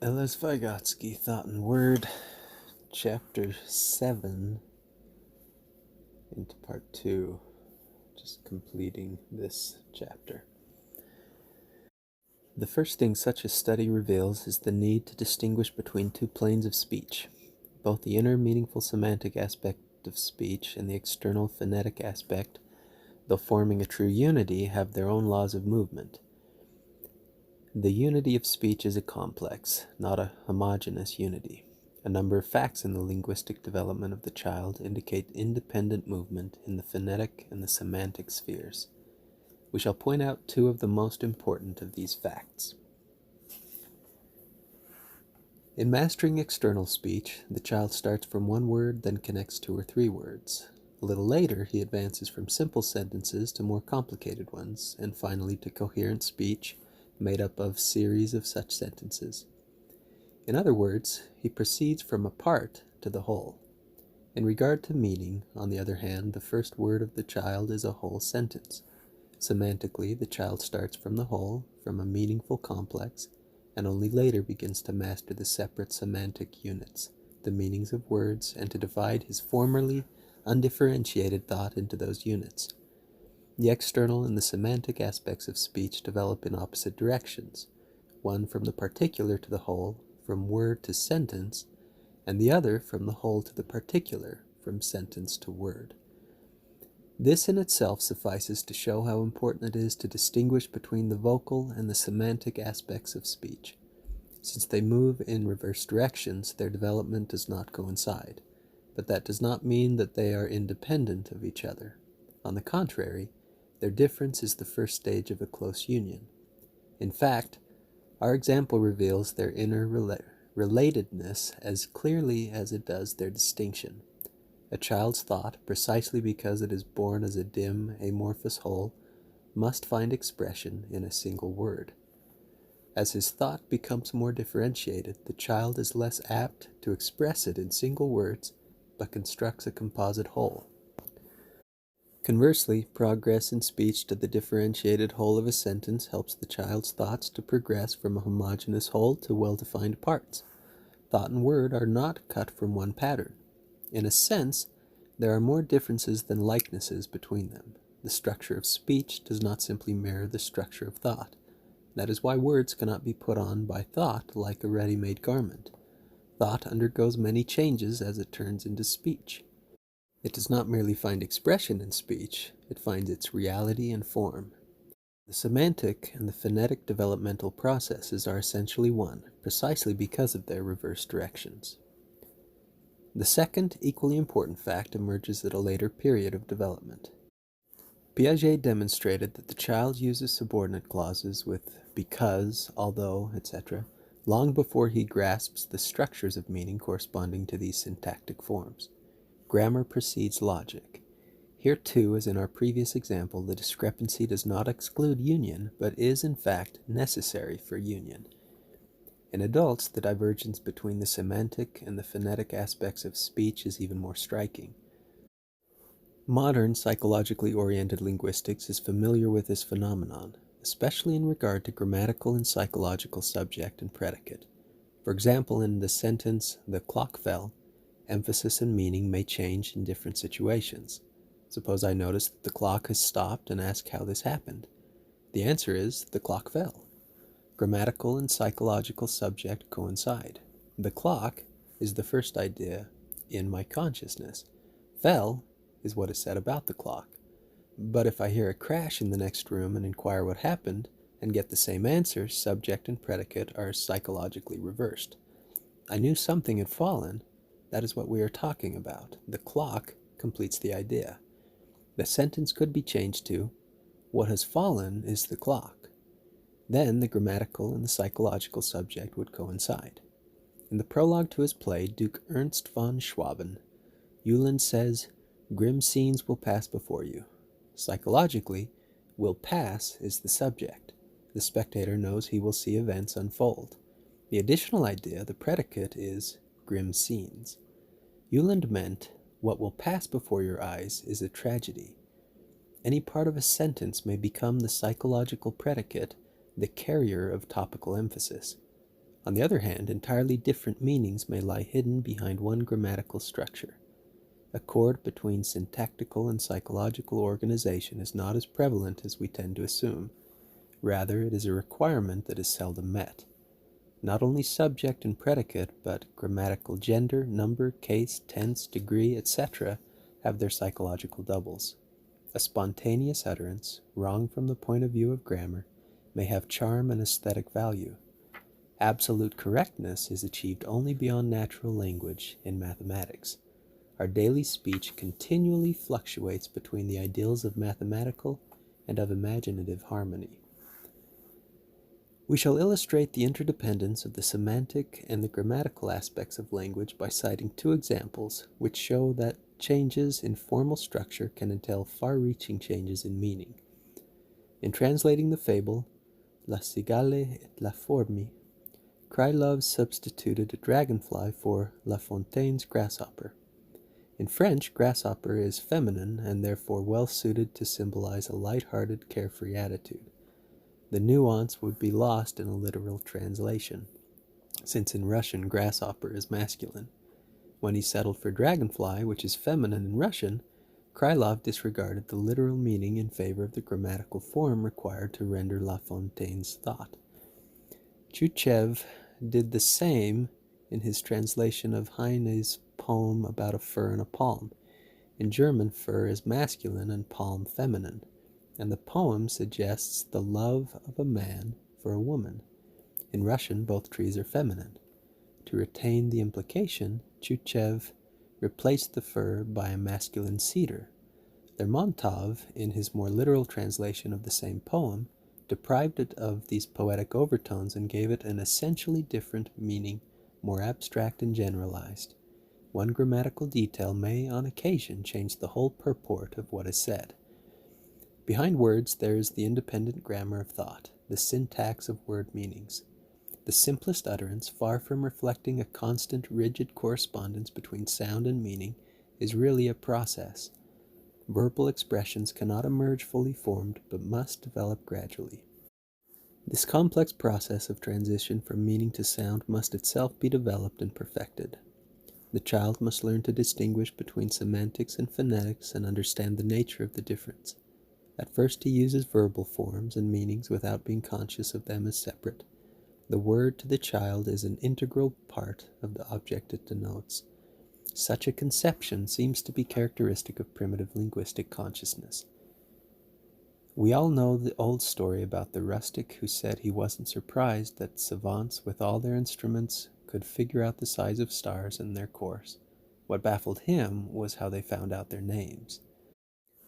L.S. Vygotsky, Thought and Word, Chapter 7, into Part 2, just completing this chapter. The first thing such a study reveals is the need to distinguish between two planes of speech, both the inner meaningful semantic aspect of speech and the external phonetic aspect, though forming a true unity, have their own laws of movement. The unity of speech is a complex, not a homogeneous unity. A number of facts in the linguistic development of the child indicate independent movement in the phonetic and the semantic spheres. We shall point out two of the most important of these facts. In mastering external speech, the child starts from one word, then connects two or three words. A little later, he advances from simple sentences to more complicated ones, and finally to coherent speech, made up of series of such sentences. In other words, he proceeds from a part to the whole. In regard to meaning, on the other hand, the first word of the child is a whole sentence. Semantically, the child starts from the whole, from a meaningful complex, and only later begins to master the separate semantic units, the meanings of words, and to divide his formerly undifferentiated thought into those units. The external and the semantic aspects of speech develop in opposite directions, one from the particular to the whole, from word to sentence, and the other from the whole to the particular, from sentence to word. This in itself suffices to show how important it is to distinguish between the vocal and the semantic aspects of speech. Since they move in reverse directions, their development does not coincide, but that does not mean that they are independent of each other. On the contrary, their difference is the first stage of a close union. In fact, our example reveals their inner relatedness as clearly as it does their distinction. A child's thought, precisely because it is born as a dim, amorphous whole, must find expression in a single word. As his thought becomes more differentiated, the child is less apt to express it in single words, but constructs a composite whole. Conversely, progress in speech to the differentiated whole of a sentence helps the child's thoughts to progress from a homogeneous whole to well-defined parts. Thought and word are not cut from one pattern. In a sense, there are more differences than likenesses between them. The structure of speech does not simply mirror the structure of thought. That is why words cannot be put on by thought like a ready-made garment. Thought undergoes many changes as it turns into speech. It does not merely find expression in speech, it finds its reality and form. The semantic and the phonetic developmental processes are essentially one, precisely because of their reverse directions. The second, equally important fact emerges at a later period of development. Piaget demonstrated that the child uses subordinate clauses with because, although, etc., long before he grasps the structures of meaning corresponding to these syntactic forms. Grammar precedes logic. Here too, as in our previous example, the discrepancy does not exclude union, but is in fact necessary for union. In adults, the divergence between the semantic and the phonetic aspects of speech is even more striking. Modern psychologically oriented linguistics is familiar with this phenomenon, especially in regard to grammatical and psychological subject and predicate. For example, in the sentence, "the clock fell," emphasis and meaning may change in different situations. Suppose I notice that the clock has stopped and ask how this happened. The answer is, the clock fell. Grammatical and psychological subject coincide. The clock is the first idea in my consciousness. Fell is what is said about the clock. But if I hear a crash in the next room and inquire what happened, and get the same answer, subject and predicate are psychologically reversed. I knew something had fallen. That is what we are talking about. The clock completes the idea. The sentence could be changed to, what has fallen is the clock. Then the grammatical and the psychological subject would coincide. In the prologue to his play, Duke Ernst von Schwaben, Uhland says, "Grim scenes will pass before you." Psychologically, will pass is the subject. The spectator knows he will see events unfold. The additional idea, the predicate, is grim scenes. Uhland meant, what will pass before your eyes is a tragedy. Any part of a sentence may become the psychological predicate, the carrier of topical emphasis. On the other hand, entirely different meanings may lie hidden behind one grammatical structure. Accord between syntactical and psychological organization is not as prevalent as we tend to assume. Rather, it is a requirement that is seldom met. Not only subject and predicate, but grammatical gender, number, case, tense, degree, etc. have their psychological doubles. A spontaneous utterance, wrong from the point of view of grammar, may have charm and aesthetic value. Absolute correctness is achieved only beyond natural language in mathematics. Our daily speech continually fluctuates between the ideals of mathematical and of imaginative harmony. We shall illustrate the interdependence of the semantic and the grammatical aspects of language by citing two examples which show that changes in formal structure can entail far-reaching changes in meaning. In translating the fable, La cigale et la formi, Krylov substituted a dragonfly for La Fontaine's grasshopper. In French, grasshopper is feminine and therefore well suited to symbolize a light-hearted, carefree attitude. The nuance would be lost in a literal translation, since in Russian grasshopper is masculine. When he settled for dragonfly, which is feminine in Russian, Krylov disregarded the literal meaning in favor of the grammatical form required to render La Fontaine's thought. Tchouchev did the same in his translation of Heine's poem about a fir and a palm. In German, fir is masculine and palm feminine, and the poem suggests the love of a man for a woman. In Russian, both trees are feminine. To retain the implication, Tchouchev replaced the fir by a masculine cedar. Lermontov, in his more literal translation of the same poem, deprived it of these poetic overtones and gave it an essentially different meaning, more abstract and generalized. One grammatical detail may, on occasion, change the whole purport of what is said. Behind words there is the independent grammar of thought, the syntax of word meanings. The simplest utterance, far from reflecting a constant, rigid correspondence between sound and meaning, is really a process. Verbal expressions cannot emerge fully formed, but must develop gradually. This complex process of transition from meaning to sound must itself be developed and perfected. The child must learn to distinguish between semantics and phonetics and understand the nature of the difference. At first he uses verbal forms and meanings without being conscious of them as separate. The word to the child is an integral part of the object it denotes. Such a conception seems to be characteristic of primitive linguistic consciousness. We all know the old story about the rustic who said he wasn't surprised that savants with all their instruments could figure out the size of stars and their course. What baffled him was how they found out their names.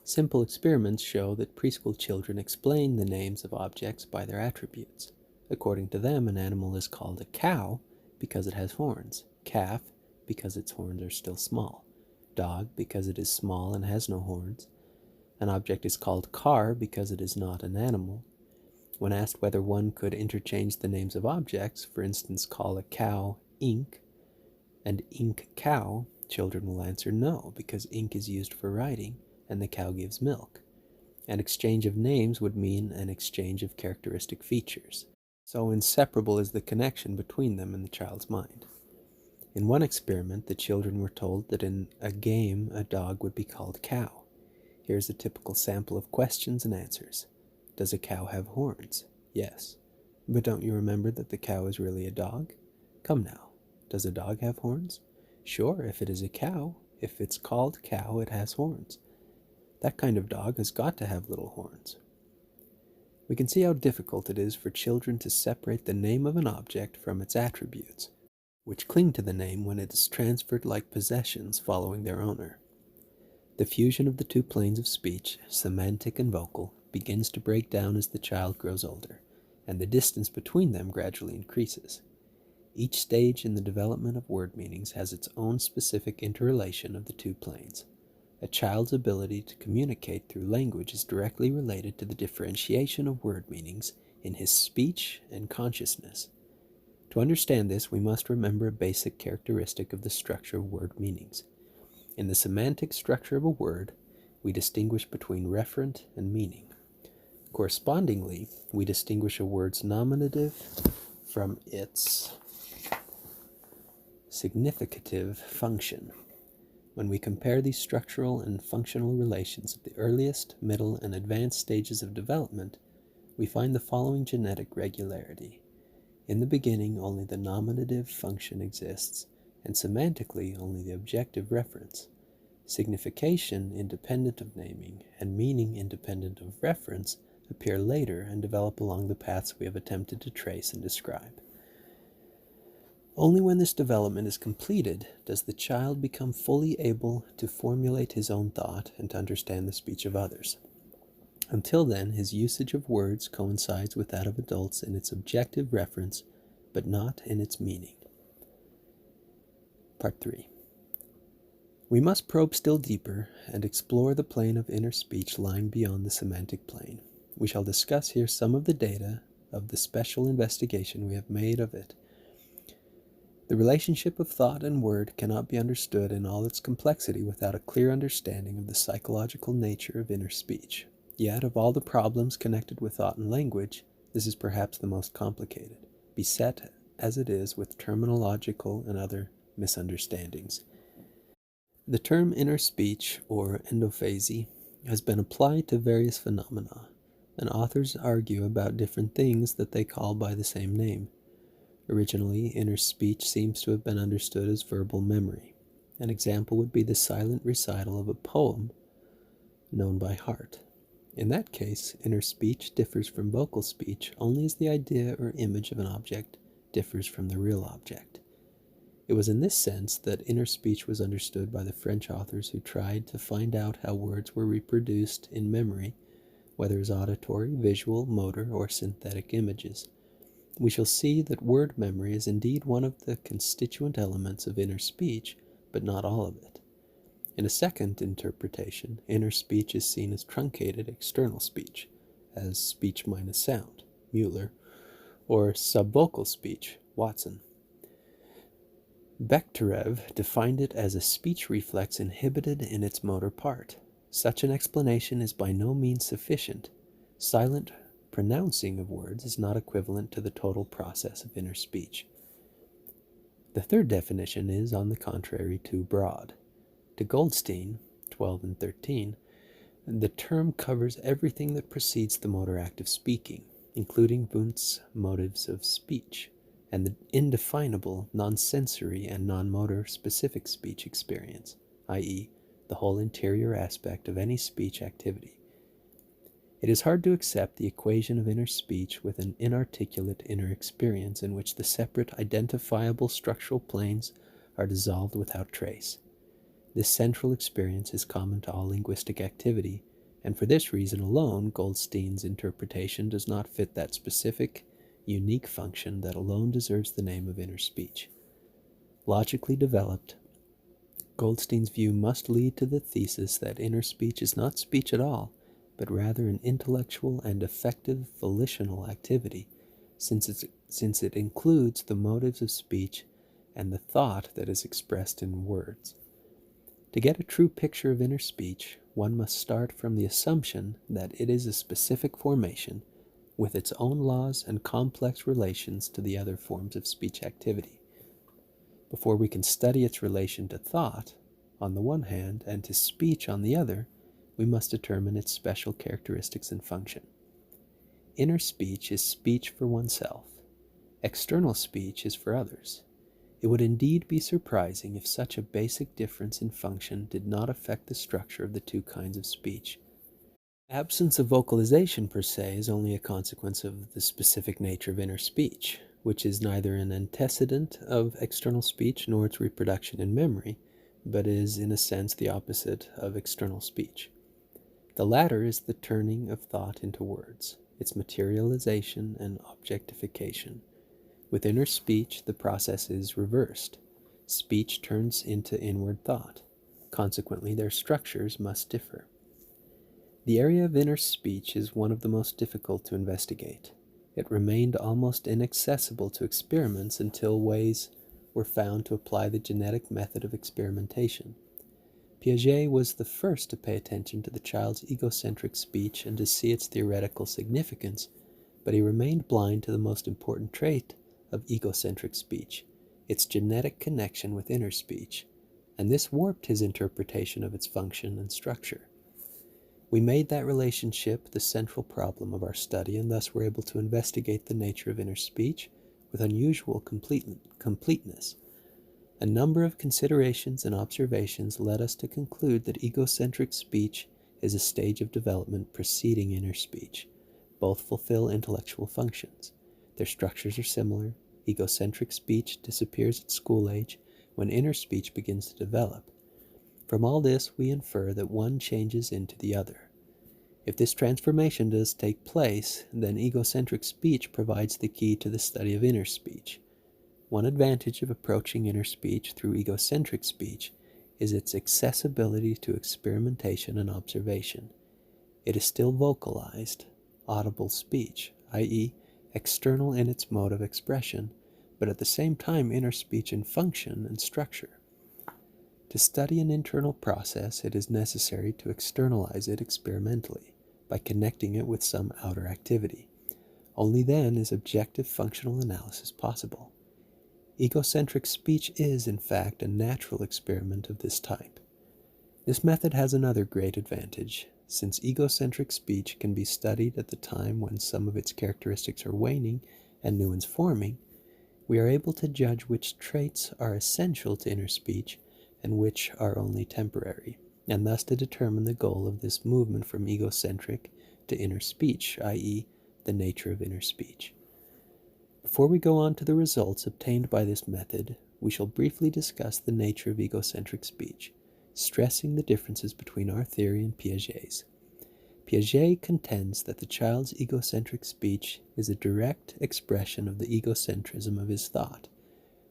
Simple experiments show that preschool children explain the names of objects by their attributes. According to them, an animal is called a cow because it has horns, calf because its horns are still small, dog because it is small and has no horns. An object is called car because it is not an animal. When asked whether one could interchange the names of objects, for instance, call a cow ink and ink cow, children will answer no, because ink is used for writing and the cow gives milk. An exchange of names would mean an exchange of characteristic features. So inseparable is the connection between them in the child's mind. In one experiment, the children were told that in a game a dog would be called cow. Here's a typical sample of questions and answers. Does a cow have horns? Yes. But don't you remember that the cow is really a dog? Come now. Does a dog have horns? Sure, if it is a cow. If it's called cow, it has horns. That kind of dog has got to have little horns. We can see how difficult it is for children to separate the name of an object from its attributes, which cling to the name when it is transferred like possessions following their owner. The fusion of the two planes of speech, semantic and vocal, begins to break down as the child grows older, and the distance between them gradually increases. Each stage in the development of word meanings has its own specific interrelation of the two planes. A child's ability to communicate through language is directly related to the differentiation of word meanings in his speech and consciousness. To understand this, we must remember a basic characteristic of the structure of word meanings. In the semantic structure of a word, we distinguish between referent and meaning. Correspondingly, we distinguish a word's nominative from its significative function. When we compare these structural and functional relations at the earliest, middle, and advanced stages of development, we find the following genetic regularity. In the beginning, only the nominative function exists, and semantically only the objective reference. Signification, independent of naming, and meaning, independent of reference, appear later and develop along the paths we have attempted to trace and describe. Only when this development is completed does the child become fully able to formulate his own thought and to understand the speech of others. Until then, his usage of words coincides with that of adults in its objective reference, but not in its meaning. Part 3. We must probe still deeper and explore the plane of inner speech lying beyond the semantic plane. We shall discuss here some of the data of the special investigation we have made of it. The relationship of thought and word cannot be understood in all its complexity without a clear understanding of the psychological nature of inner speech. Yet, of all the problems connected with thought and language, this is perhaps the most complicated, beset as it is with terminological and other misunderstandings. The term inner speech, or endophasy, has been applied to various phenomena, and authors argue about different things that they call by the same name. Originally, inner speech seems to have been understood as verbal memory. An example would be the silent recital of a poem known by heart. In that case, inner speech differs from vocal speech only as the idea or image of an object differs from the real object. It was in this sense that inner speech was understood by the French authors who tried to find out how words were reproduced in memory, whether as auditory, visual, motor, or synthetic images. We shall see that word memory is indeed one of the constituent elements of inner speech, but not all of it. In a second interpretation, inner speech is seen as truncated external speech, as speech minus sound, Mueller, or subvocal speech, Watson. Bekhterev defined it as a speech reflex inhibited in its motor part. Such an explanation is by no means sufficient. Silent pronouncing of words is not equivalent to the total process of inner speech. The third definition is, on the contrary, too broad. To Goldstein, 12 and 13, the term covers everything that precedes the motor act of speaking, including Wundt's motives of speech, and the indefinable, non-sensory, and non-motor specific speech experience, i.e., the whole interior aspect of any speech activity. It is hard to accept the equation of inner speech with an inarticulate inner experience in which the separate identifiable structural planes are dissolved without trace. This central experience is common to all linguistic activity, and for this reason alone, Goldstein's interpretation does not fit that specific, unique function that alone deserves the name of inner speech. Logically developed, Goldstein's view must lead to the thesis that inner speech is not speech at all, but rather an intellectual and affective volitional activity, since it includes the motives of speech and the thought that is expressed in words. To get a true picture of inner speech, one must start from the assumption that it is a specific formation with its own laws and complex relations to the other forms of speech activity. Before we can study its relation to thought, on the one hand, and to speech on the other, we must determine its special characteristics and function. Inner speech is speech for oneself. External speech is for others. It would indeed be surprising if such a basic difference in function did not affect the structure of the two kinds of speech. Absence of vocalization per se is only a consequence of the specific nature of inner speech, which is neither an antecedent of external speech nor its reproduction in memory, but is in a sense the opposite of external speech. The latter is the turning of thought into words, its materialization and objectification. With inner speech, the process is reversed. Speech turns into inward thought. Consequently, their structures must differ. The area of inner speech is one of the most difficult to investigate. It remained almost inaccessible to experiments until ways were found to apply the genetic method of experimentation. Piaget was the first to pay attention to the child's egocentric speech and to see its theoretical significance, but he remained blind to the most important trait of egocentric speech, its genetic connection with inner speech, and this warped his interpretation of its function and structure. We made that relationship the central problem of our study, and thus were able to investigate the nature of inner speech with unusual completeness. A number of considerations and observations led us to conclude that egocentric speech is a stage of development preceding inner speech. Both fulfill intellectual functions. Their structures are similar. Egocentric speech disappears at school age when inner speech begins to develop. From all this, we infer that one changes into the other. If this transformation does take place, then egocentric speech provides the key to the study of inner speech. One advantage of approaching inner speech through egocentric speech is its accessibility to experimentation and observation. It is still vocalized, audible speech, i.e., external in its mode of expression, but at the same time inner speech in function and structure. To study an internal process, it is necessary to externalize it experimentally by connecting it with some outer activity. Only then is objective functional analysis possible. Egocentric speech is, in fact, a natural experiment of this type. This method has another great advantage. Since egocentric speech can be studied at the time when some of its characteristics are waning and new ones forming, we are able to judge which traits are essential to inner speech and which are only temporary, and thus to determine the goal of this movement from egocentric to inner speech, i.e., the nature of inner speech. Before we go on to the results obtained by this method, we shall briefly discuss the nature of egocentric speech, stressing the differences between our theory and Piaget's. Piaget contends that the child's egocentric speech is a direct expression of the egocentrism of his thought,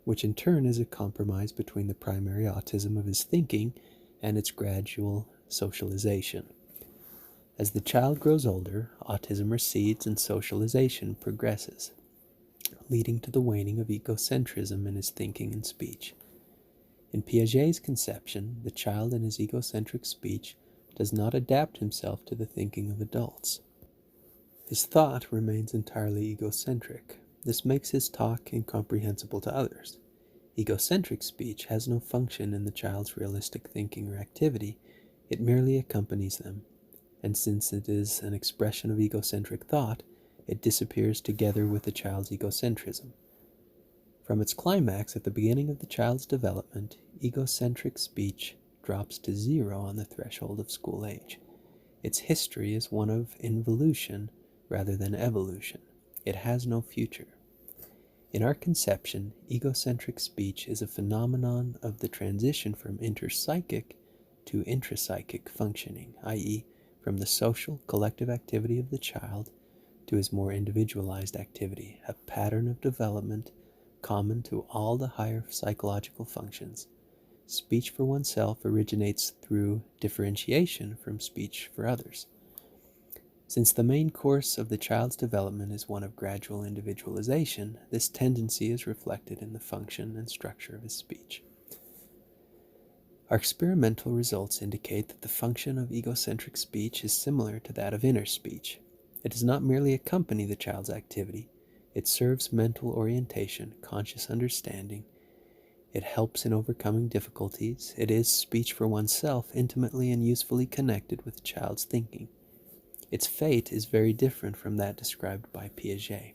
which in turn is a compromise between the primary autism of his thinking and its gradual socialization. As the child grows older, autism recedes and socialization progresses, leading to the waning of egocentrism in his thinking and speech. In Piaget's conception, the child in his egocentric speech does not adapt himself to the thinking of adults. His thought remains entirely egocentric. This makes his talk incomprehensible to others. Egocentric speech has no function in the child's realistic thinking or activity, it merely accompanies them, and since it is an expression of egocentric thought, it disappears together with the child's egocentrism. From its climax at the beginning of the child's development, egocentric speech drops to zero on the threshold of school age. Its history is one of involution rather than evolution. It has no future. In our conception, egocentric speech is a phenomenon of the transition from interpsychic to intrapsychic functioning, i.e., from the social, collective activity of the child to his more individualized activity, a pattern of development common to all the higher psychological functions. Speech for oneself originates through differentiation from speech for others. Since the main course of the child's development is one of gradual individualization, this tendency is reflected in the function and structure of his speech. Our experimental results indicate that the function of egocentric speech is similar to that of inner speech. It does not merely accompany the child's activity. It serves mental orientation, conscious understanding. It helps in overcoming difficulties. It is speech for oneself, intimately and usefully connected with the child's thinking. Its fate is very different from that described by Piaget.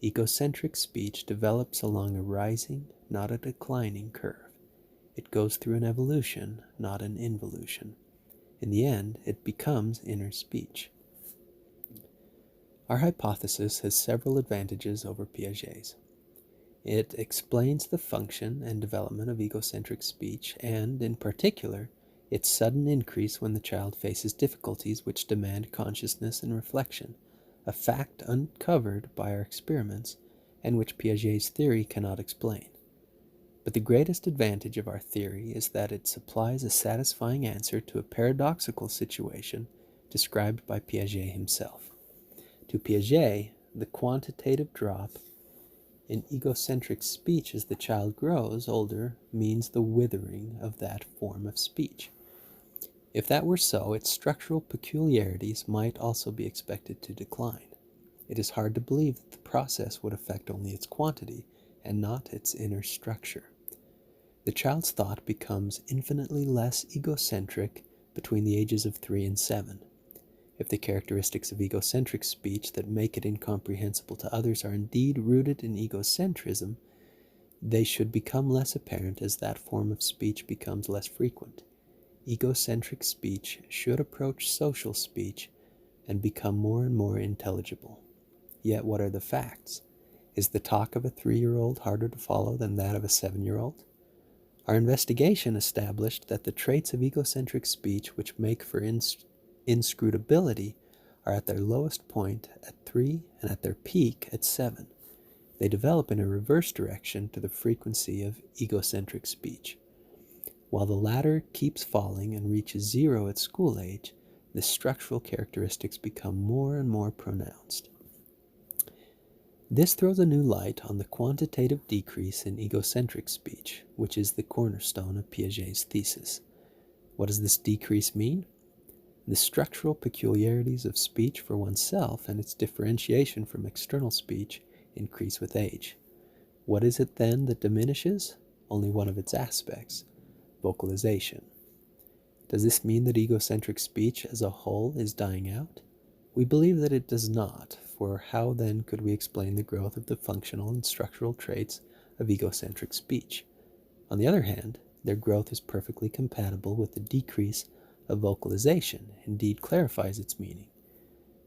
Egocentric speech develops along a rising, not a declining curve. It goes through an evolution, not an involution. In the end, it becomes inner speech. Our hypothesis has several advantages over Piaget's. It explains the function and development of egocentric speech and, in particular, its sudden increase when the child faces difficulties which demand consciousness and reflection, a fact uncovered by our experiments and which Piaget's theory cannot explain. But the greatest advantage of our theory is that it supplies a satisfying answer to a paradoxical situation described by Piaget himself. To Piaget, the quantitative drop in egocentric speech as the child grows older means the withering of that form of speech. If that were so, its structural peculiarities might also be expected to decline. It is hard to believe that the process would affect only its quantity, and not its inner structure. The child's thought becomes infinitely less egocentric between the ages of 3 and 7. If the characteristics of egocentric speech that make it incomprehensible to others are indeed rooted in egocentrism, they should become less apparent as that form of speech becomes less frequent. Egocentric speech should approach social speech and become more and more intelligible. Yet what are the facts? Is the talk of a 3-year-old harder to follow than that of a 7-year-old? Our investigation established that the traits of egocentric speech which make for inscrutability are at their lowest point at 3 and at their peak at 7. They develop in a reverse direction to the frequency of egocentric speech. While the latter keeps falling and reaches 0 at school age, the structural characteristics become more and more pronounced. This throws a new light on the quantitative decrease in egocentric speech, which is the cornerstone of Piaget's thesis. What does this decrease mean? The structural peculiarities of speech for oneself and its differentiation from external speech increase with age. What is it then that diminishes? Only one of its aspects, vocalization. Does this mean that egocentric speech as a whole is dying out? We believe that it does not, for how then could we explain the growth of the functional and structural traits of egocentric speech? On the other hand, their growth is perfectly compatible with the decrease of vocalization, indeed clarifies its meaning.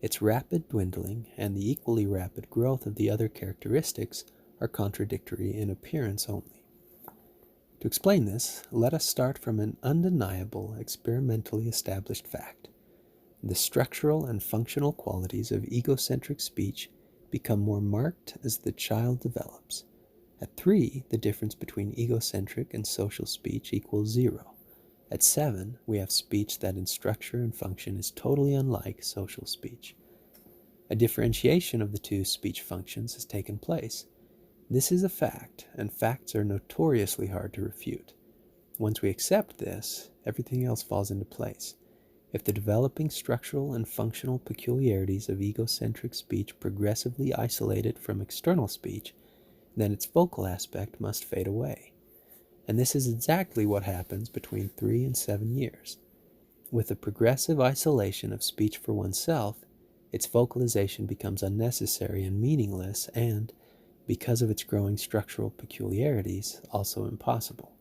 Its rapid dwindling and the equally rapid growth of the other characteristics are contradictory in appearance only. To explain this, let us start from an undeniable, experimentally established fact. The structural and functional qualities of egocentric speech become more marked as the child develops. At 3, the difference between egocentric and social speech equals 0. At 7, we have speech that in structure and function is totally unlike social speech. A differentiation of the two speech functions has taken place. This is a fact, and facts are notoriously hard to refute. Once we accept this, everything else falls into place. If the developing structural and functional peculiarities of egocentric speech progressively isolate it from external speech, then its vocal aspect must fade away. And this is exactly what happens between 3 and 7 years. With the progressive isolation of speech for oneself, its vocalization becomes unnecessary and meaningless and, because of its growing structural peculiarities, also impossible.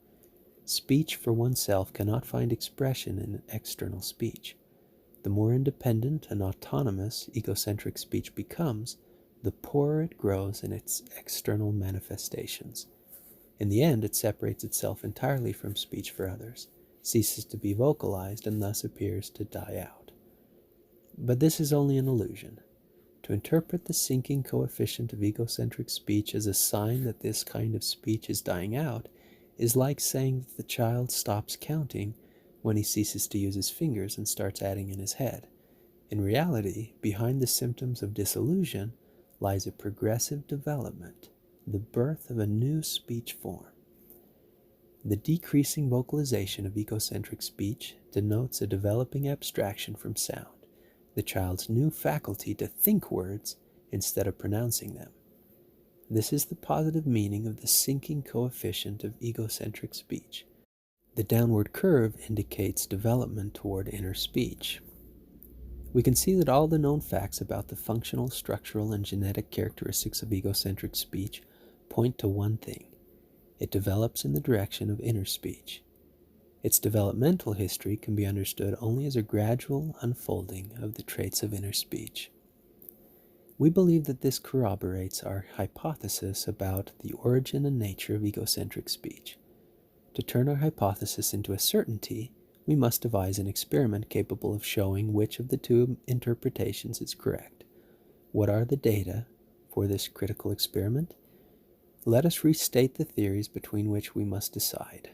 Speech for oneself cannot find expression in external speech. The more independent and autonomous egocentric speech becomes, the poorer it grows in its external manifestations. In the end, it separates itself entirely from speech for others, ceases to be vocalized, and thus appears to die out. But this is only an illusion. To interpret the sinking coefficient of egocentric speech as a sign that this kind of speech is dying out is like saying that the child stops counting when he ceases to use his fingers and starts adding in his head. In reality, behind the symptoms of disillusion lies a progressive development, the birth of a new speech form. The decreasing vocalization of egocentric speech denotes a developing abstraction from sound, the child's new faculty to think words instead of pronouncing them. This is the positive meaning of the sinking coefficient of egocentric speech. The downward curve indicates development toward inner speech. We can see that all the known facts about the functional, structural, and genetic characteristics of egocentric speech point to one thing. It develops in the direction of inner speech. Its developmental history can be understood only as a gradual unfolding of the traits of inner speech. We believe that this corroborates our hypothesis about the origin and nature of egocentric speech. To turn our hypothesis into a certainty, we must devise an experiment capable of showing which of the two interpretations is correct. What are the data for this critical experiment? Let us restate the theories between which we must decide.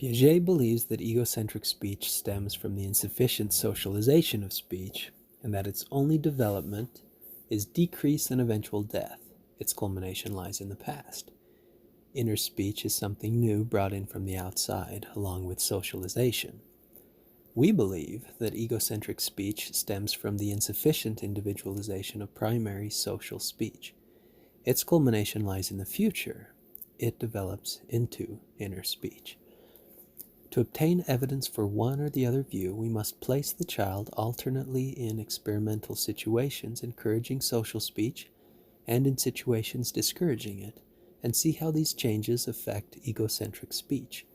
Piaget believes that egocentric speech stems from the insufficient socialization of speech, and that its only development is decrease and eventual death. Its culmination lies in the past. Inner speech is something new brought in from the outside, along with socialization. We believe that egocentric speech stems from the insufficient individualization of primary social speech. Its culmination lies in the future. It develops into inner speech. To obtain evidence for one or the other view, we must place the child alternately in experimental situations encouraging social speech and in situations discouraging it, and see how these changes affect egocentric speech.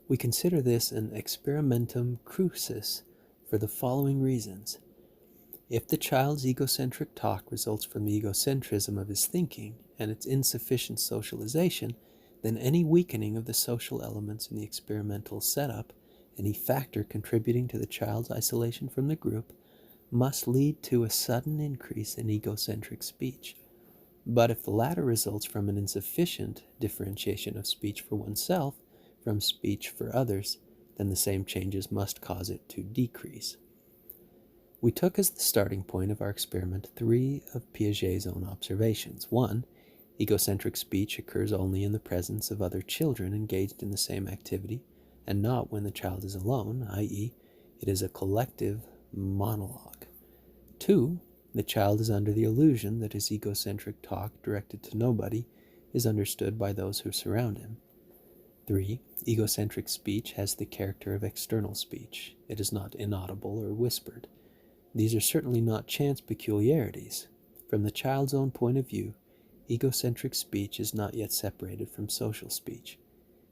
We consider this an experimentum crucis for the following reasons. If the child's egocentric talk results from the egocentrism of his thinking and its insufficient socialization, then any weakening of the social elements in the experimental setup, any factor contributing to the child's isolation from the group, must lead to a sudden increase in egocentric speech. But if the latter results from an insufficient differentiation of speech for oneself from speech for others, then the same changes must cause it to decrease. We took as the starting point of our experiment 3 of Piaget's own observations. 1. Egocentric speech occurs only in the presence of other children engaged in the same activity, and not when the child is alone, i.e., it is a collective monologue. 2. The child is under the illusion that his egocentric talk directed to nobody is understood by those who surround him. 3. Egocentric speech has the character of external speech. It is not inaudible or whispered. These are certainly not chance peculiarities. From the child's own point of view, egocentric speech is not yet separated from social speech.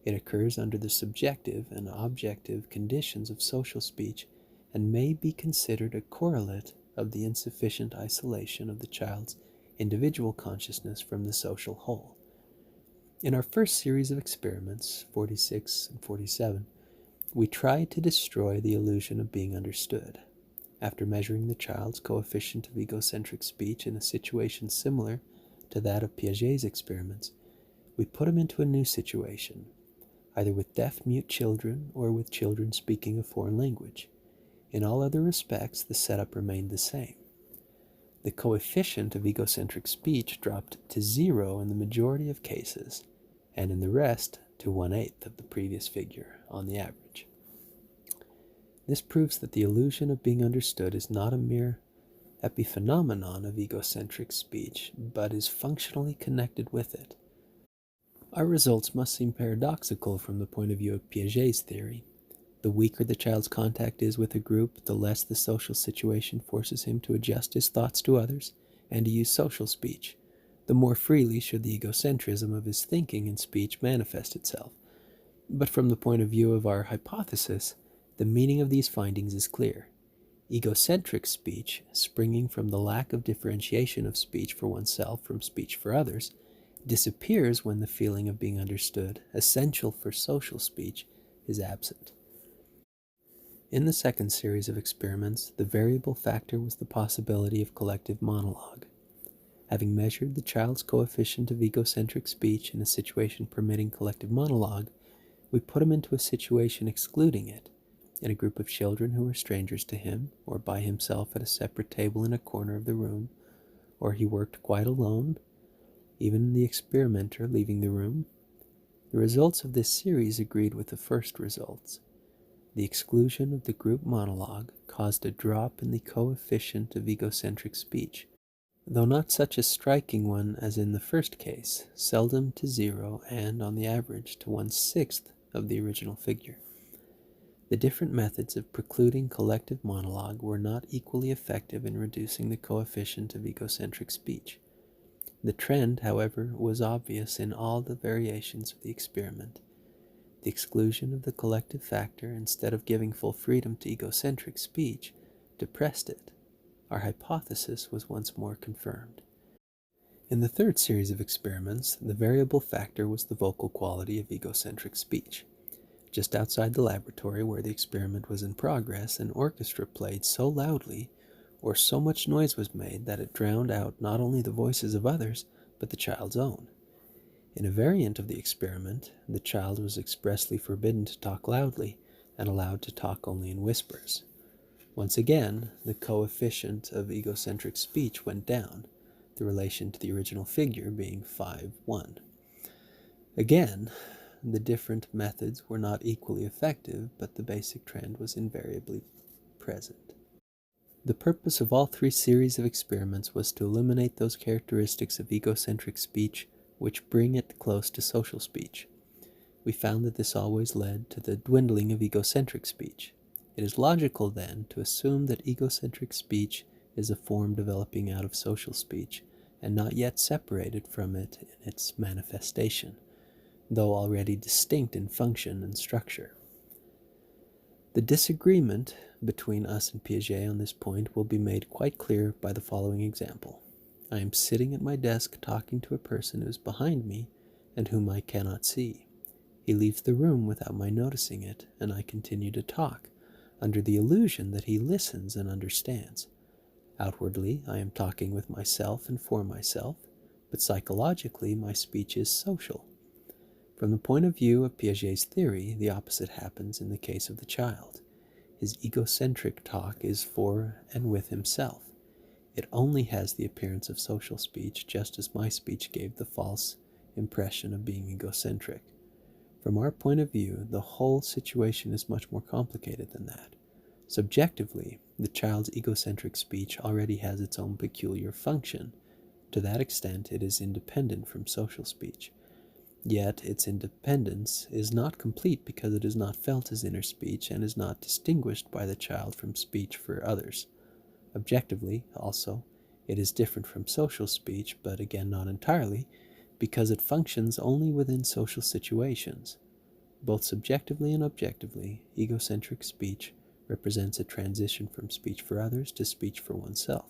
It occurs under the subjective and objective conditions of social speech and may be considered a correlate of the insufficient isolation of the child's individual consciousness from the social whole. In our first series of experiments, 46 and 47, we tried to destroy the illusion of being understood. After measuring the child's coefficient of egocentric speech in a situation similar to that of Piaget's experiments, we put him into a new situation, either with deaf-mute children or with children speaking a foreign language. In all other respects, the setup remained the same. The coefficient of egocentric speech dropped to 0 in the majority of cases, and in the rest to 1/8 of the previous figure on the average. This proves that the illusion of being understood is not a mere epiphenomenon of egocentric speech, but is functionally connected with it. Our results must seem paradoxical from the point of view of Piaget's theory. The weaker the child's contact is with a group, the less the social situation forces him to adjust his thoughts to others and to use social speech. The more freely should the egocentrism of his thinking and speech manifest itself. But from the point of view of our hypothesis, the meaning of these findings is clear. Egocentric speech, springing from the lack of differentiation of speech for oneself from speech for others, disappears when the feeling of being understood, essential for social speech, is absent. In the second series of experiments, the variable factor was the possibility of collective monologue. Having measured the child's coefficient of egocentric speech in a situation permitting collective monologue, we put him into a situation excluding it, in a group of children who were strangers to him, or by himself at a separate table in a corner of the room, or he worked quite alone, even the experimenter leaving the room. The results of this series agreed with the first results. The exclusion of the group monologue caused a drop in the coefficient of egocentric speech, though not such a striking one as in the first case, seldom to 0 and, on the average, to 1/6 of the original figure. The different methods of precluding collective monologue were not equally effective in reducing the coefficient of egocentric speech. The trend, however, was obvious in all the variations of the experiment. The exclusion of the collective factor, instead of giving full freedom to egocentric speech, depressed it. Our hypothesis was once more confirmed. In the third series of experiments, the variable factor was the vocal quality of egocentric speech. Just outside the laboratory where the experiment was in progress, an orchestra played so loudly, or so much noise was made, that it drowned out not only the voices of others, but the child's own. In a variant of the experiment, the child was expressly forbidden to talk loudly and allowed to talk only in whispers. Once again, the coefficient of egocentric speech went down, the relation to the original figure being 5:1. Again, the different methods were not equally effective, but the basic trend was invariably present. The purpose of all 3 series of experiments was to eliminate those characteristics of egocentric speech which bring it close to social speech. We found that this always led to the dwindling of egocentric speech. It is logical, then, to assume that egocentric speech is a form developing out of social speech, and not yet separated from it in its manifestation, though already distinct in function and structure. The disagreement between us and Piaget on this point will be made quite clear by the following example. I am sitting at my desk talking to a person who is behind me and whom I cannot see. He leaves the room without my noticing it, and I continue to talk, under the illusion that he listens and understands. Outwardly, I am talking with myself and for myself, but psychologically my speech is social. From the point of view of Piaget's theory, the opposite happens in the case of the child. His egocentric talk is for and with himself. It only has the appearance of social speech, just as my speech gave the false impression of being egocentric. From our point of view, the whole situation is much more complicated than that. Subjectively, the child's egocentric speech already has its own peculiar function. To that extent, it is independent from social speech. Yet its independence is not complete because it is not felt as inner speech and is not distinguished by the child from speech for others. Objectively, also, it is different from social speech, but again not entirely, because it functions only within social situations. Both subjectively and objectively, egocentric speech represents a transition from speech for others to speech for oneself.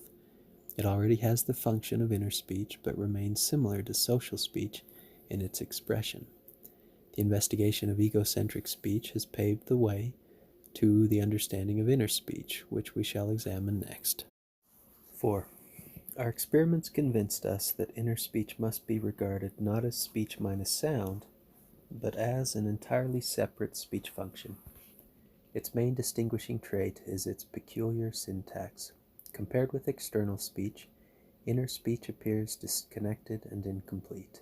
It already has the function of inner speech, but remains similar to social speech in its expression. The investigation of egocentric speech has paved the way to the understanding of inner speech, which we shall examine next. 4. Our experiments convinced us that inner speech must be regarded not as speech minus sound, but as an entirely separate speech function. Its main distinguishing trait is its peculiar syntax. Compared with external speech, inner speech appears disconnected and incomplete.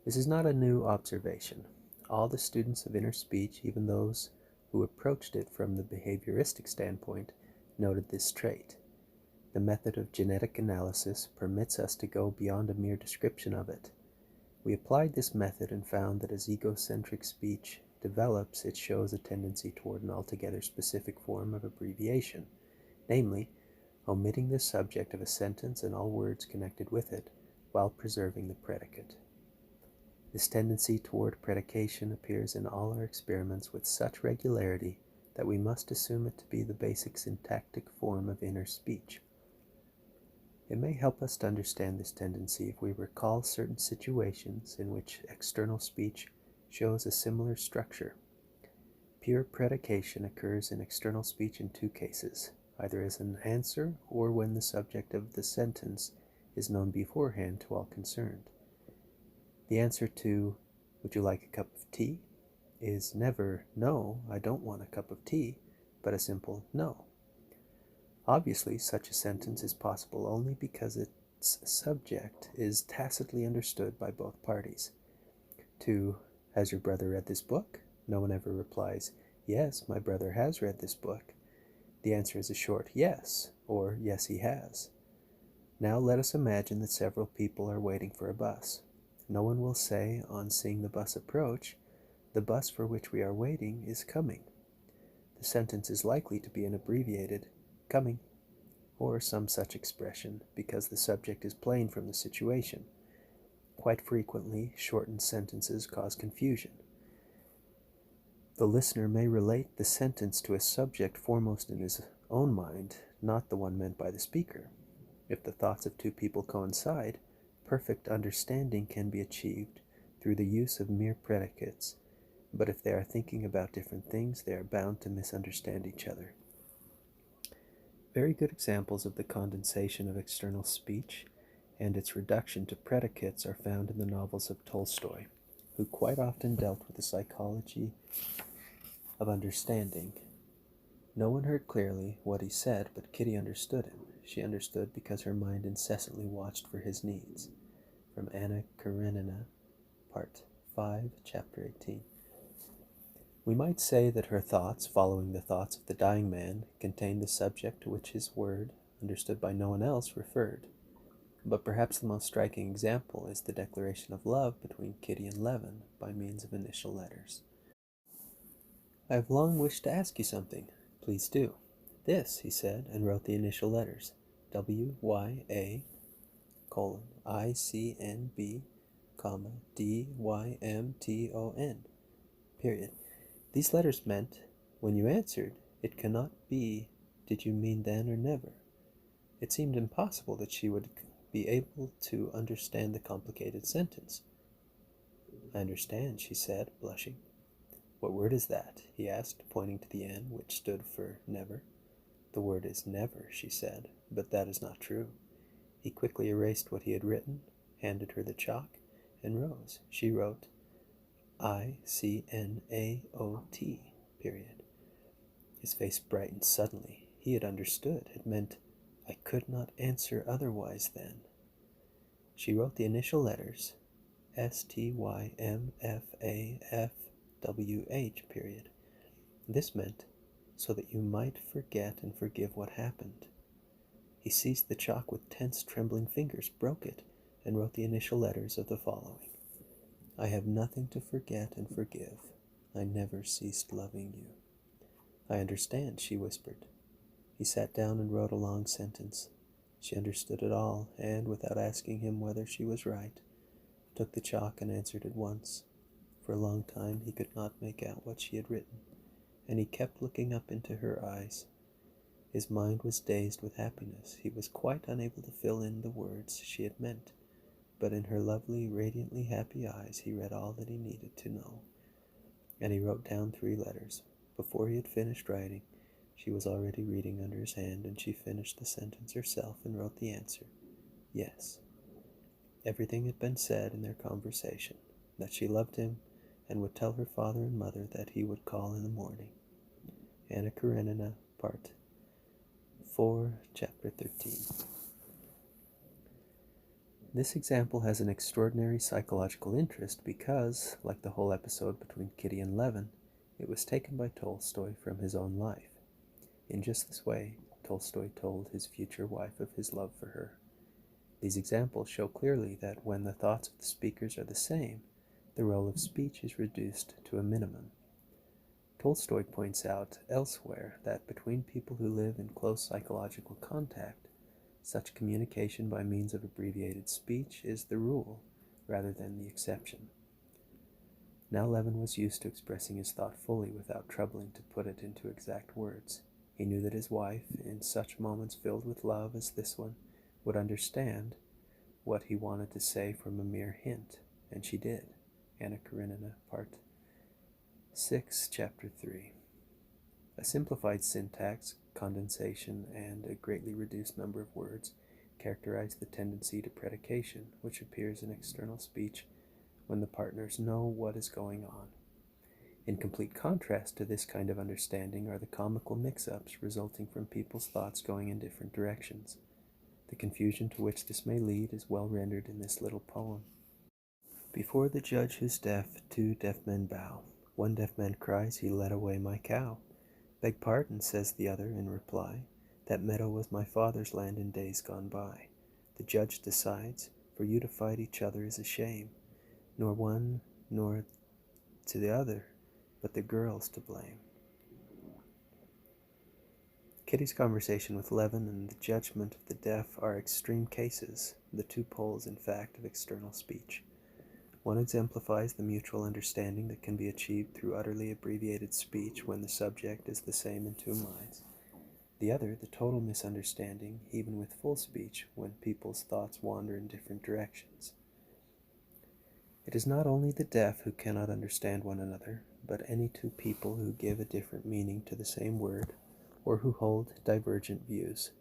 This is not a new observation. All the students of inner speech, even those who approached it from the behavioristic standpoint, noted this trait. The method of genetic analysis permits us to go beyond a mere description of it. We applied this method and found that as egocentric speech develops, it shows a tendency toward an altogether specific form of abbreviation, namely, omitting the subject of a sentence and all words connected with it, while preserving the predicate. This tendency toward predication appears in all our experiments with such regularity that we must assume it to be the basic syntactic form of inner speech. It may help us to understand this tendency if we recall certain situations in which external speech shows a similar structure. Pure predication occurs in external speech in 2 cases, either as an answer or when the subject of the sentence is known beforehand to all concerned. The answer to, "Would you like a cup of tea?" is never, "No, I don't want a cup of tea," but a simple "no." Obviously, such a sentence is possible only because its subject is tacitly understood by both parties. To, "Has your brother read this book?" no one ever replies, "Yes, my brother has read this book." The answer is a short "yes," or "Yes, he has." Now let us imagine that several people are waiting for a bus. No one will say, on seeing the bus approach, "The bus for which we are waiting is coming." The sentence is likely to be an abbreviated "coming," or some such expression, because the subject is plain from the situation. Quite frequently, shortened sentences cause confusion. The listener may relate the sentence to a subject foremost in his own mind, not the one meant by the speaker. If the thoughts of 2 people coincide, perfect understanding can be achieved through the use of mere predicates, but if they are thinking about different things, they are bound to misunderstand each other. Very good examples of the condensation of external speech and its reduction to predicates are found in the novels of Tolstoy, who quite often dealt with the psychology of understanding. No one heard clearly what he said, but Kitty understood him. She understood because her mind incessantly watched for his needs. From Anna Karenina, Part 5, Chapter 18. We might say that her thoughts, following the thoughts of the dying man, contained the subject to which his word, understood by no one else, referred. But perhaps the most striking example is the declaration of love between Kitty and Levin by means of initial letters. "I have long wished to ask you something. Please do." "This," he said, and wrote the initial letters, WYA, ICNB, DYMTON, period. These letters meant, when you answered, it cannot be, did you mean then or never? It seemed impossible that she would be able to understand the complicated sentence. "I understand," she said, blushing. "What word is that?" he asked, pointing to the N, which stood for never. "The word is never," she said, "but that is not true." He quickly erased what he had written, handed her the chalk, and rose. She wrote, ICNAOT, period. His face brightened suddenly. He had understood. It meant, "I could not answer otherwise then." She wrote the initial letters, STYMFAFWH, period. This meant, "so that you might forget and forgive what happened." He seized the chalk with tense, trembling fingers, broke it, and wrote the initial letters of the following: "I have nothing to forget and forgive. I never ceased loving you." "I understand," she whispered. He sat down and wrote a long sentence. She understood it all, and, without asking him whether she was right, took the chalk and answered at once. For a long time he could not make out what she had written, and he kept looking up into her eyes. His mind was dazed with happiness. He was quite unable to fill in the words she had meant, but in her lovely, radiantly happy eyes he read all that he needed to know. And he wrote down 3 letters. Before he had finished writing, she was already reading under his hand, and she finished the sentence herself and wrote the answer, yes. Everything had been said in their conversation, that she loved him and would tell her father and mother that he would call in the morning. Anna Karenina, Part 4, Chapter 13. This example has an extraordinary psychological interest because, like the whole episode between Kitty and Levin, it was taken by Tolstoy from his own life. In just this way, Tolstoy told his future wife of his love for her. These examples show clearly that when the thoughts of the speakers are the same, the role of speech is reduced to a minimum. Tolstoy points out elsewhere that between people who live in close psychological contact, such communication by means of abbreviated speech is the rule rather than the exception. Now Levin was used to expressing his thought fully without troubling to put it into exact words. He knew that his wife, in such moments filled with love as this one, would understand what he wanted to say from a mere hint, and she did. Anna Karenina, Part 6, Chapter 3. A simplified syntax, condensation, and a greatly reduced number of words characterize the tendency to predication, which appears in external speech when the partners know what is going on. In complete contrast to this kind of understanding are the comical mix-ups resulting from people's thoughts going in different directions. The confusion to which this may lead is well rendered in this little poem. Before the judge who's deaf, 2 deaf men bow. One deaf man cries, "He led away my cow." "Beg pardon," says the other in reply, "that meadow was my father's land in days gone by." The judge decides, "For you to fight each other is a shame. Nor one nor to the other, but the girl's to blame." Kitty's conversation with Levin and the judgment of the deaf are extreme cases, the 2 poles, in fact, of external speech. One exemplifies the mutual understanding that can be achieved through utterly abbreviated speech when the subject is the same in 2 minds. The other, the total misunderstanding, even with full speech, when people's thoughts wander in different directions. It is not only the deaf who cannot understand one another, but any 2 people who give a different meaning to the same word, or who hold divergent views.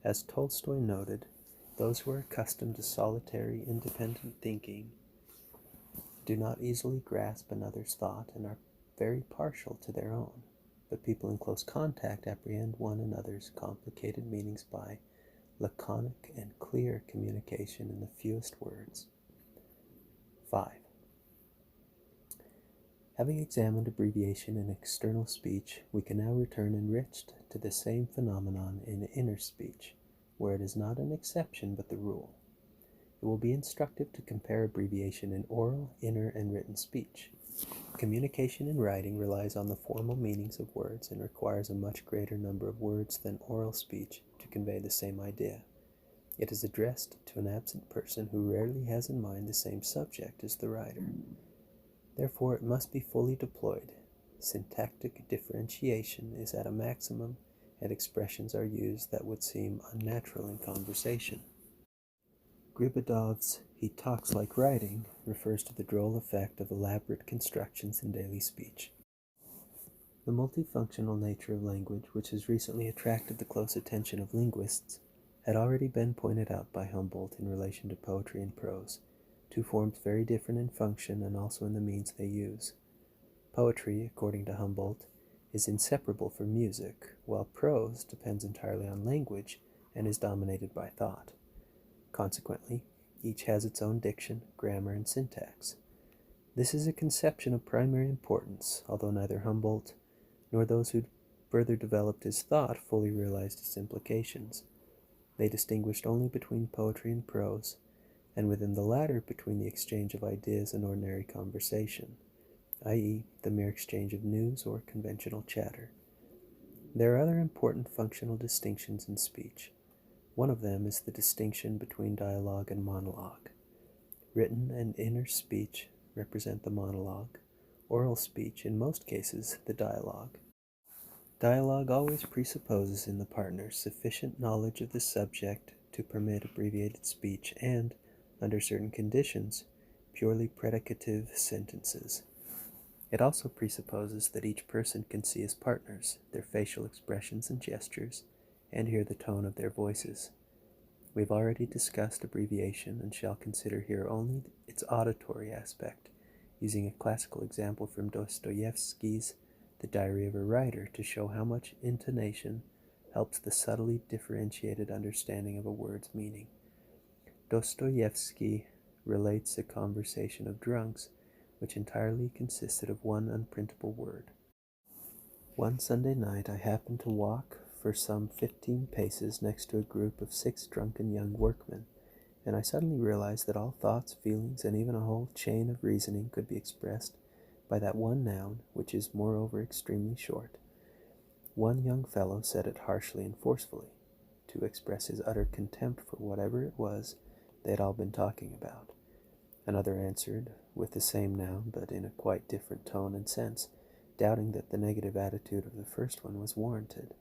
As Tolstoy noted, those who are accustomed to solitary, independent thinking do not easily grasp another's thought and are very partial to their own, but people in close contact apprehend one another's complicated meanings by laconic and clear communication in the fewest words. 5. Having examined abbreviation in external speech, we can now return enriched to the same phenomenon in inner speech, where it is not an exception but the rule. It will be instructive to compare abbreviation in oral, inner, and written speech. Communication in writing relies on the formal meanings of words and requires a much greater number of words than oral speech to convey the same idea. It is addressed to an absent person who rarely has in mind the same subject as the writer. Therefore, it must be fully deployed. Syntactic differentiation is at a maximum, and expressions are used that would seem unnatural in conversation. Gribadov's "he talks like writing" refers to the droll effect of elaborate constructions in daily speech. The multifunctional nature of language, which has recently attracted the close attention of linguists, had already been pointed out by Humboldt in relation to poetry and prose, two forms very different in function and also in the means they use. Poetry, according to Humboldt, is inseparable from music, while prose depends entirely on language and is dominated by thought. Consequently, each has its own diction, grammar, and syntax. This is a conception of primary importance, although neither Humboldt nor those who further developed his thought fully realized its implications. They distinguished only between poetry and prose, and within the latter between the exchange of ideas and ordinary conversation, i.e., the mere exchange of news or conventional chatter. There are other important functional distinctions in speech. One of them is the distinction between dialogue and monologue. Written and inner speech represent the monologue, oral speech, in most cases, the dialogue. Dialogue always presupposes in the partner sufficient knowledge of the subject to permit abbreviated speech and, under certain conditions, purely predicative sentences. It also presupposes that each person can see his partners, their facial expressions and gestures, and hear the tone of their voices. We have already discussed abbreviation and shall consider here only its auditory aspect, using a classical example from Dostoevsky's The Diary of a Writer to show how much intonation helps the subtly differentiated understanding of a word's meaning. Dostoevsky relates a conversation of drunks which entirely consisted of one unprintable word. One Sunday night I happened to walk for some 15 paces next to a group of 6 drunken young workmen, and I suddenly realized that all thoughts, feelings, and even a whole chain of reasoning could be expressed by that one noun, which is moreover extremely short. One young fellow said it harshly and forcefully, to express his utter contempt for whatever it was they had all been talking about. Another answered with the same noun, but in a quite different tone and sense, doubting that the negative attitude of the first one was warranted.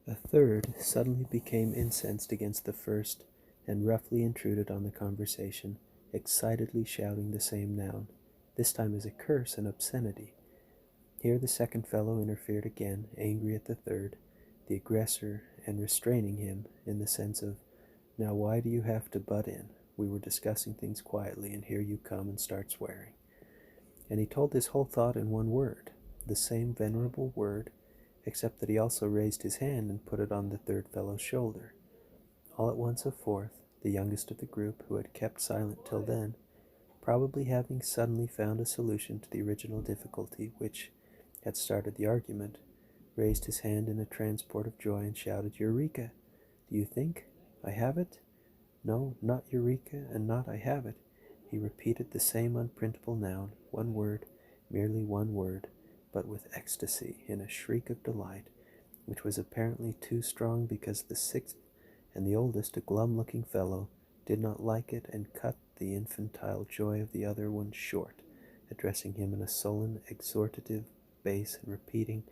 A third suddenly became incensed against the first, and roughly intruded on the conversation, excitedly shouting the same noun, this time as a curse and obscenity. Here the second fellow interfered again, angry at the third, the aggressor, and restraining him, in the sense of, "Now why do you have to butt in? We were discussing things quietly, and here you come and start swearing." And he told his whole thought in one word, the same venerable word, except that he also raised his hand and put it on the third fellow's shoulder. All at once a fourth, the youngest of the group, who had kept silent till then, probably having suddenly found a solution to the original difficulty which had started the argument, raised his hand in a transport of joy and shouted, "Eureka! Do you think I have it? No, not Eureka, and not I have it." He repeated the same unprintable noun, one word, merely one word, but with ecstasy, in a shriek of delight, which was apparently too strong because the 6th and the oldest, a glum-looking fellow, did not like it and cut the infantile joy of the other one short, addressing him in a sullen, exhortative bass and repeating,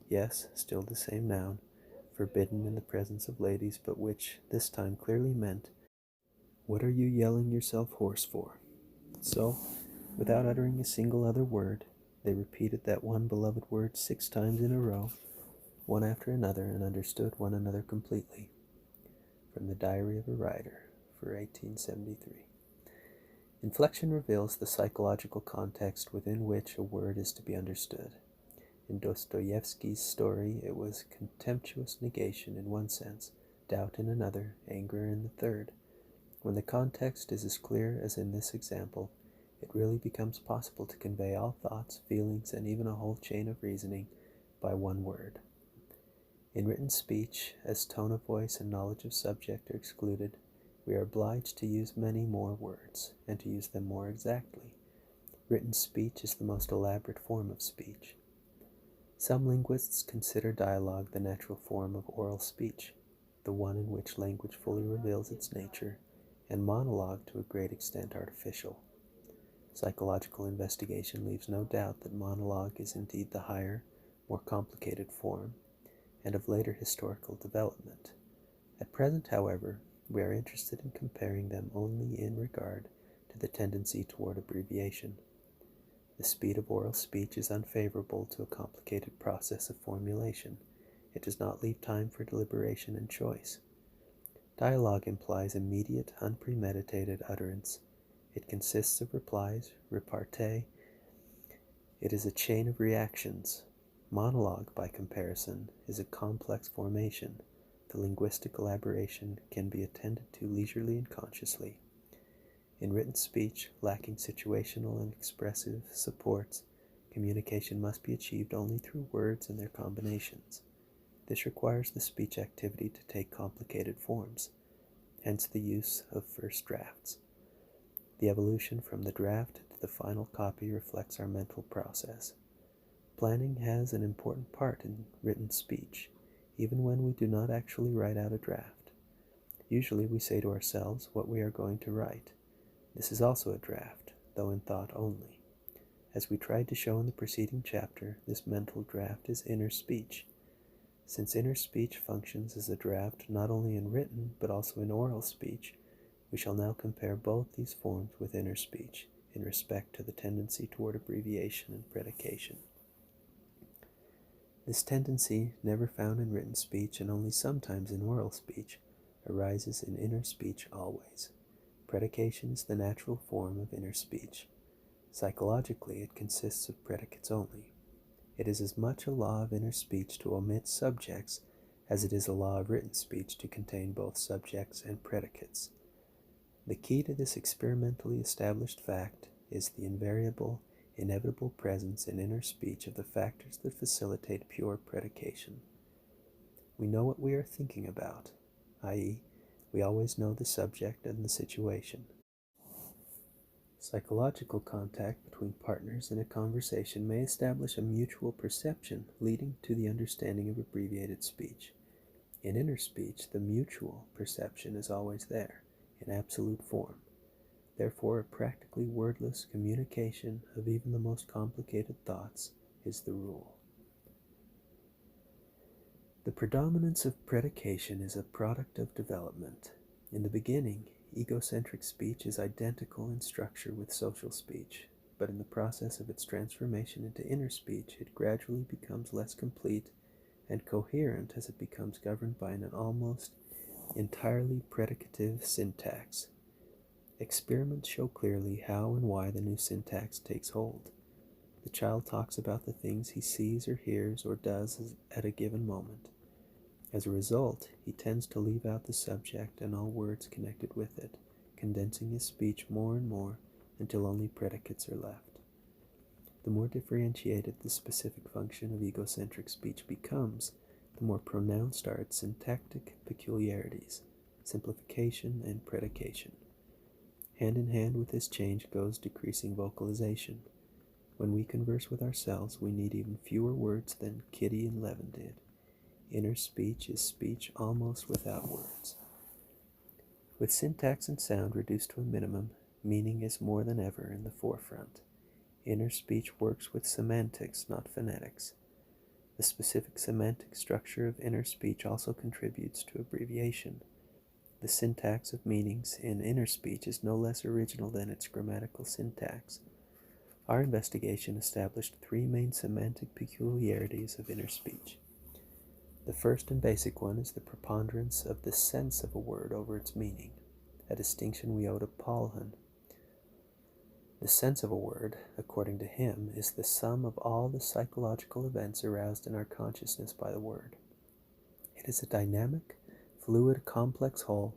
yes, still the same noun, forbidden in the presence of ladies, but which this time clearly meant, "What are you yelling yourself hoarse for?" So, without uttering a single other word, they repeated that one beloved word 6 times in a row, one after another, and understood one another completely. From the Diary of a Writer for 1873. Inflection reveals the psychological context within which a word is to be understood. In Dostoevsky's story, it was contemptuous negation in one sense, doubt in another, anger in the third. When the context is as clear as in this example, it really becomes possible to convey all thoughts, feelings, and even a whole chain of reasoning by one word. In written speech, as tone of voice and knowledge of subject are excluded, we are obliged to use many more words, and to use them more exactly. Written speech is the most elaborate form of speech. Some linguists consider dialogue the natural form of oral speech, the one in which language fully reveals its nature, and monologue to a great extent artificial. Psychological investigation leaves no doubt that monologue is indeed the higher, more complicated form, and of later historical development. At present, however, we are interested in comparing them only in regard to the tendency toward abbreviation. The speed of oral speech is unfavorable to a complicated process of formulation. It does not leave time for deliberation and choice. Dialogue implies immediate, unpremeditated utterance. It consists of replies, repartee. It is a chain of reactions. Monologue, by comparison, is a complex formation. The linguistic elaboration can be attended to leisurely and consciously. In written speech, lacking situational and expressive supports, communication must be achieved only through words and their combinations. This requires the speech activity to take complicated forms, hence the use of first drafts. The evolution from the draft to the final copy reflects our mental process. Planning has an important part in written speech, even when we do not actually write out a draft. Usually we say to ourselves what we are going to write. This is also a draft, though in thought only. As we tried to show in the preceding chapter, this mental draft is inner speech. Since inner speech functions as a draft not only in written but also in oral speech, we shall now compare both these forms with inner speech in respect to the tendency toward abbreviation and predication. This tendency, never found in written speech and only sometimes in oral speech, arises in inner speech always. Predication is the natural form of inner speech. Psychologically, it consists of predicates only. It is as much a law of inner speech to omit subjects as it is a law of written speech to contain both subjects and predicates. The key to this experimentally established fact is the invariable, inevitable presence in inner speech of the factors that facilitate pure predication. We know what we are thinking about, i.e., we always know the subject and the situation. Psychological contact between partners in a conversation may establish a mutual perception leading to the understanding of abbreviated speech. In inner speech, the mutual perception is always there, in absolute form. Therefore, a practically wordless communication of even the most complicated thoughts is the rule. The predominance of predication is a product of development. In the beginning, egocentric speech is identical in structure with social speech, but in the process of its transformation into inner speech, it gradually becomes less complete and coherent as it becomes governed by an almost entirely predicative syntax. Experiments show clearly how and why the new syntax takes hold. The child talks about the things he sees or hears or does at a given moment. As a result, he tends to leave out the subject and all words connected with it, condensing his speech more and more until only predicates are left. The more differentiated the specific function of egocentric speech becomes, the more pronounced are its syntactic peculiarities, simplification and predication. Hand in hand with this change goes decreasing vocalization. When we converse with ourselves, we need even fewer words than Kitty and Levin did. Inner speech is speech almost without words. With syntax and sound reduced to a minimum, meaning is more than ever in the forefront. Inner speech works with semantics, not phonetics. The specific semantic structure of inner speech also contributes to abbreviation. The syntax of meanings in inner speech is no less original than its grammatical syntax. Our investigation established three main semantic peculiarities of inner speech. The first and basic one is the preponderance of the sense of a word over its meaning, a distinction we owe to Paulhan. The sense of a word, according to him, is the sum of all the psychological events aroused in our consciousness by the word. It is a dynamic, fluid, complex whole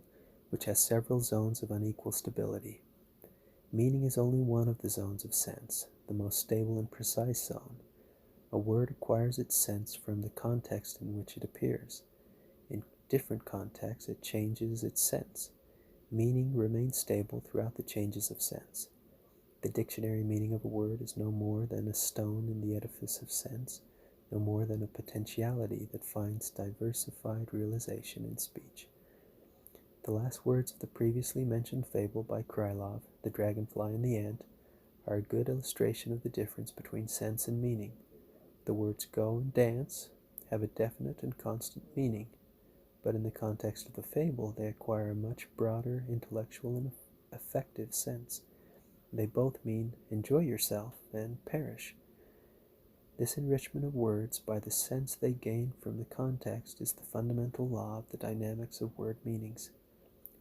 which has several zones of unequal stability. Meaning is only one of the zones of sense, the most stable and precise zone. A word acquires its sense from the context in which it appears. In different contexts, it changes its sense. Meaning remains stable throughout the changes of sense. The dictionary meaning of a word is no more than a stone in the edifice of sense, no more than a potentiality that finds diversified realization in speech. The last words of the previously mentioned fable by Krylov, The Dragonfly and the Ant, are a good illustration of the difference between sense and meaning. The words go and dance have a definite and constant meaning, but in the context of the fable they acquire a much broader intellectual and affective sense. They both mean enjoy yourself and perish. This enrichment of words by the sense they gain from the context is the fundamental law of the dynamics of word meanings.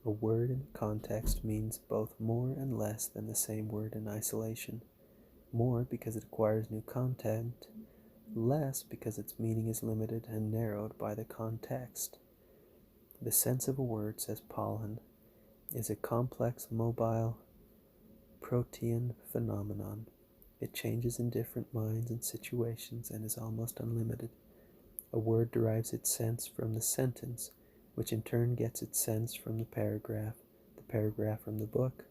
A word in a context means both more and less than the same word in isolation. More because it acquires new content, less because its meaning is limited and narrowed by the context. The sense of a word, says Pollan, is a complex, mobile, protean phenomenon. It changes in different minds and situations and is almost unlimited. A word derives its sense from the sentence, which in turn gets its sense from the paragraph from the book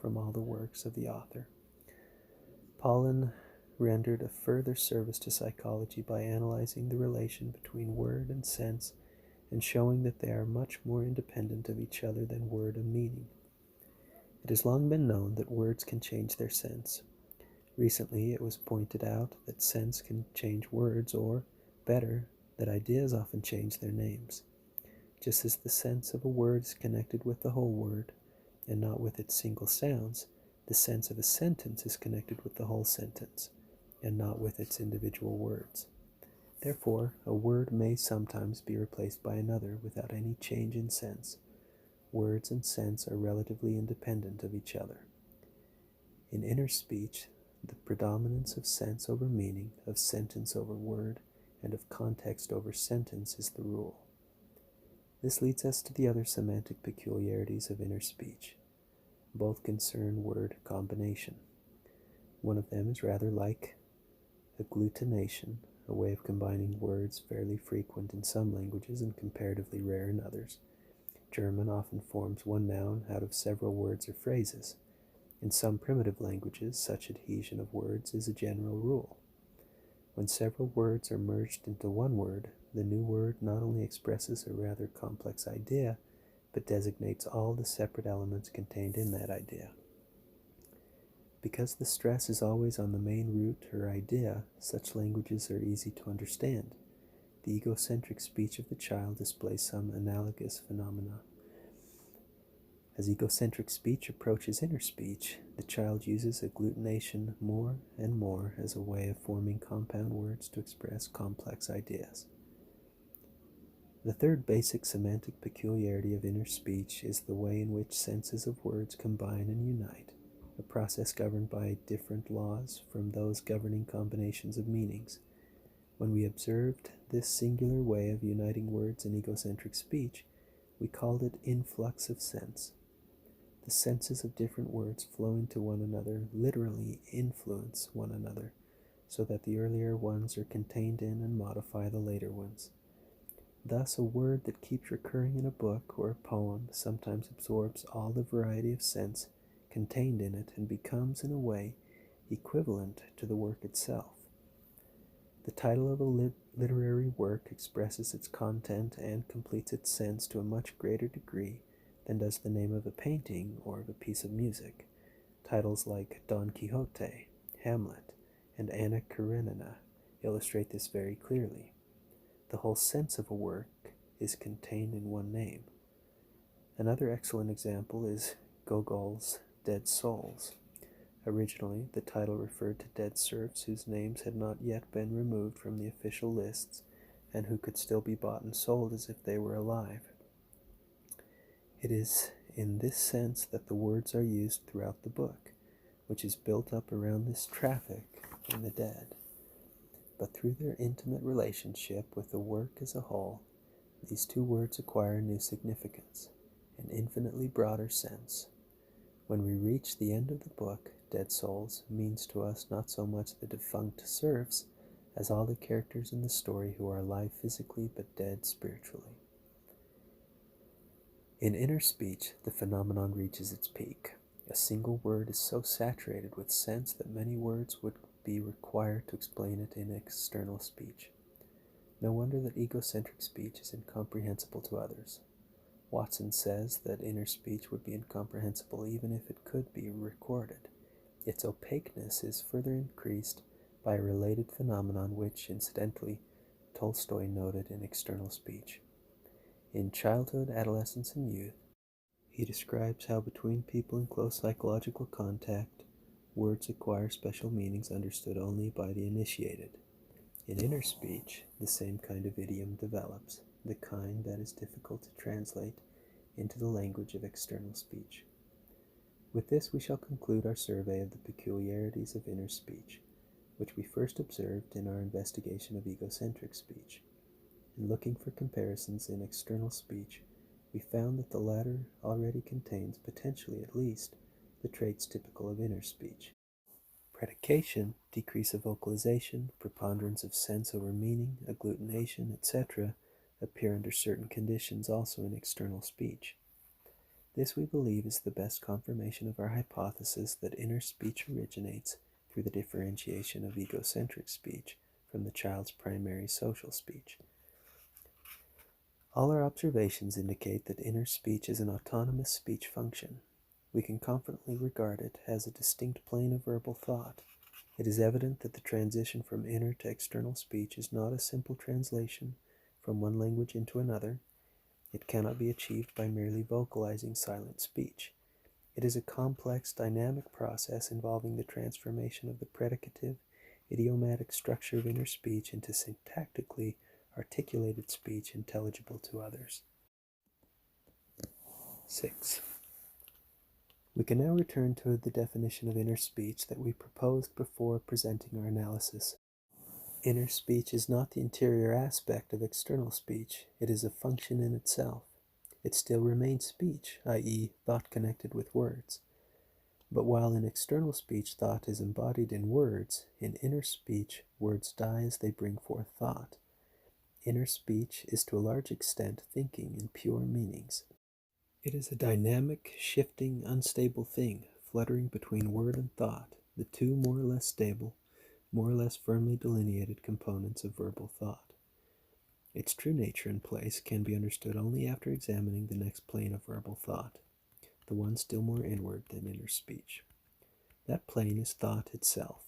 from all the works of the author. Pollan rendered a further service to psychology by analyzing the relation between word and sense and showing that they are much more independent of each other than word and meaning. It has long been known that words can change their sense. Recently it was pointed out that sense can change words, or, better, that ideas often change their names. Just as the sense of a word is connected with the whole word, and not with its single sounds, the sense of a sentence is connected with the whole sentence, and not with its individual words. Therefore, a word may sometimes be replaced by another without any change in sense. Words and sense are relatively independent of each other. In inner speech, the predominance of sense over meaning, of sentence over word, and of context over sentence is the rule. This leads us to the other semantic peculiarities of inner speech. Both concern word combination. One of them is rather like agglutination, a way of combining words fairly frequent in some languages and comparatively rare in others. German often forms one noun out of several words or phrases. In some primitive languages, such adhesion of words is a general rule. When several words are merged into one word, the new word not only expresses a rather complex idea, but designates all the separate elements contained in that idea. Because the stress is always on the main root or idea, such languages are easy to understand. The egocentric speech of the child displays some analogous phenomena. As egocentric speech approaches inner speech, the child uses agglutination more and more as a way of forming compound words to express complex ideas. The third basic semantic peculiarity of inner speech is the way in which senses of words combine and unite, a process governed by different laws from those governing combinations of meanings. When we observed this singular way of uniting words in egocentric speech, we called it influx of sense. The senses of different words flow into one another, literally influence one another, so that the earlier ones are contained in and modify the later ones. Thus, a word that keeps recurring in a book or a poem sometimes absorbs all the variety of sense contained in it and becomes, in a way, equivalent to the work itself. The title of a literary work expresses its content and completes its sense to a much greater degree than does the name of a painting or of a piece of music. Titles like Don Quixote, Hamlet, and Anna Karenina illustrate this very clearly. The whole sense of a work is contained in one name. Another excellent example is Gogol's Dead Souls. Originally, the title referred to dead serfs whose names had not yet been removed from the official lists and who could still be bought and sold as if they were alive. It is in this sense that the words are used throughout the book, which is built up around this traffic in the dead. But through their intimate relationship with the work as a whole, these two words acquire new significance, an infinitely broader sense. When we reach the end of the book, Dead Souls means to us not so much the defunct serfs as all the characters in the story who are alive physically but dead spiritually. In inner speech, the phenomenon reaches its peak. A single word is so saturated with sense that many words would be required to explain it in external speech. No wonder that egocentric speech is incomprehensible to others. Watson says that inner speech would be incomprehensible even if it could be recorded. Its opaqueness is further increased by a related phenomenon which, incidentally, Tolstoy noted in external speech. In Childhood, Adolescence, and Youth, he describes how between people in close psychological contact, words acquire special meanings understood only by the initiated. In inner speech, the same kind of idiom develops, the kind that is difficult to translate into the language of external speech. With this we shall conclude our survey of the peculiarities of inner speech, which we first observed in our investigation of egocentric speech. In looking for comparisons in external speech, we found that the latter already contains, potentially at least, the traits typical of inner speech. Predication, decrease of vocalization, preponderance of sense over meaning, agglutination, etc., appear under certain conditions also in external speech. This, we believe, is the best confirmation of our hypothesis that inner speech originates through the differentiation of egocentric speech from the child's primary social speech. All our observations indicate that inner speech is an autonomous speech function. We can confidently regard it as a distinct plane of verbal thought. It is evident that the transition from inner to external speech is not a simple translation from one language into another. It cannot be achieved by merely vocalizing silent speech. It is a complex, dynamic process involving the transformation of the predicative, idiomatic structure of inner speech into syntactically articulated speech intelligible to others. 6. We can now return to the definition of inner speech that we proposed before presenting our analysis. Inner speech is not the interior aspect of external speech. It is a function in itself. It still remains speech, i.e., thought connected with words. But while in external speech thought is embodied in words, in inner speech words die as they bring forth thought. Inner speech is to a large extent thinking in pure meanings. It is a dynamic, shifting, unstable thing, fluttering between word and thought, the two more or less stable, more or less firmly delineated components of verbal thought. Its true nature and place can be understood only after examining the next plane of verbal thought, the one still more inward than inner speech. That plane is thought itself.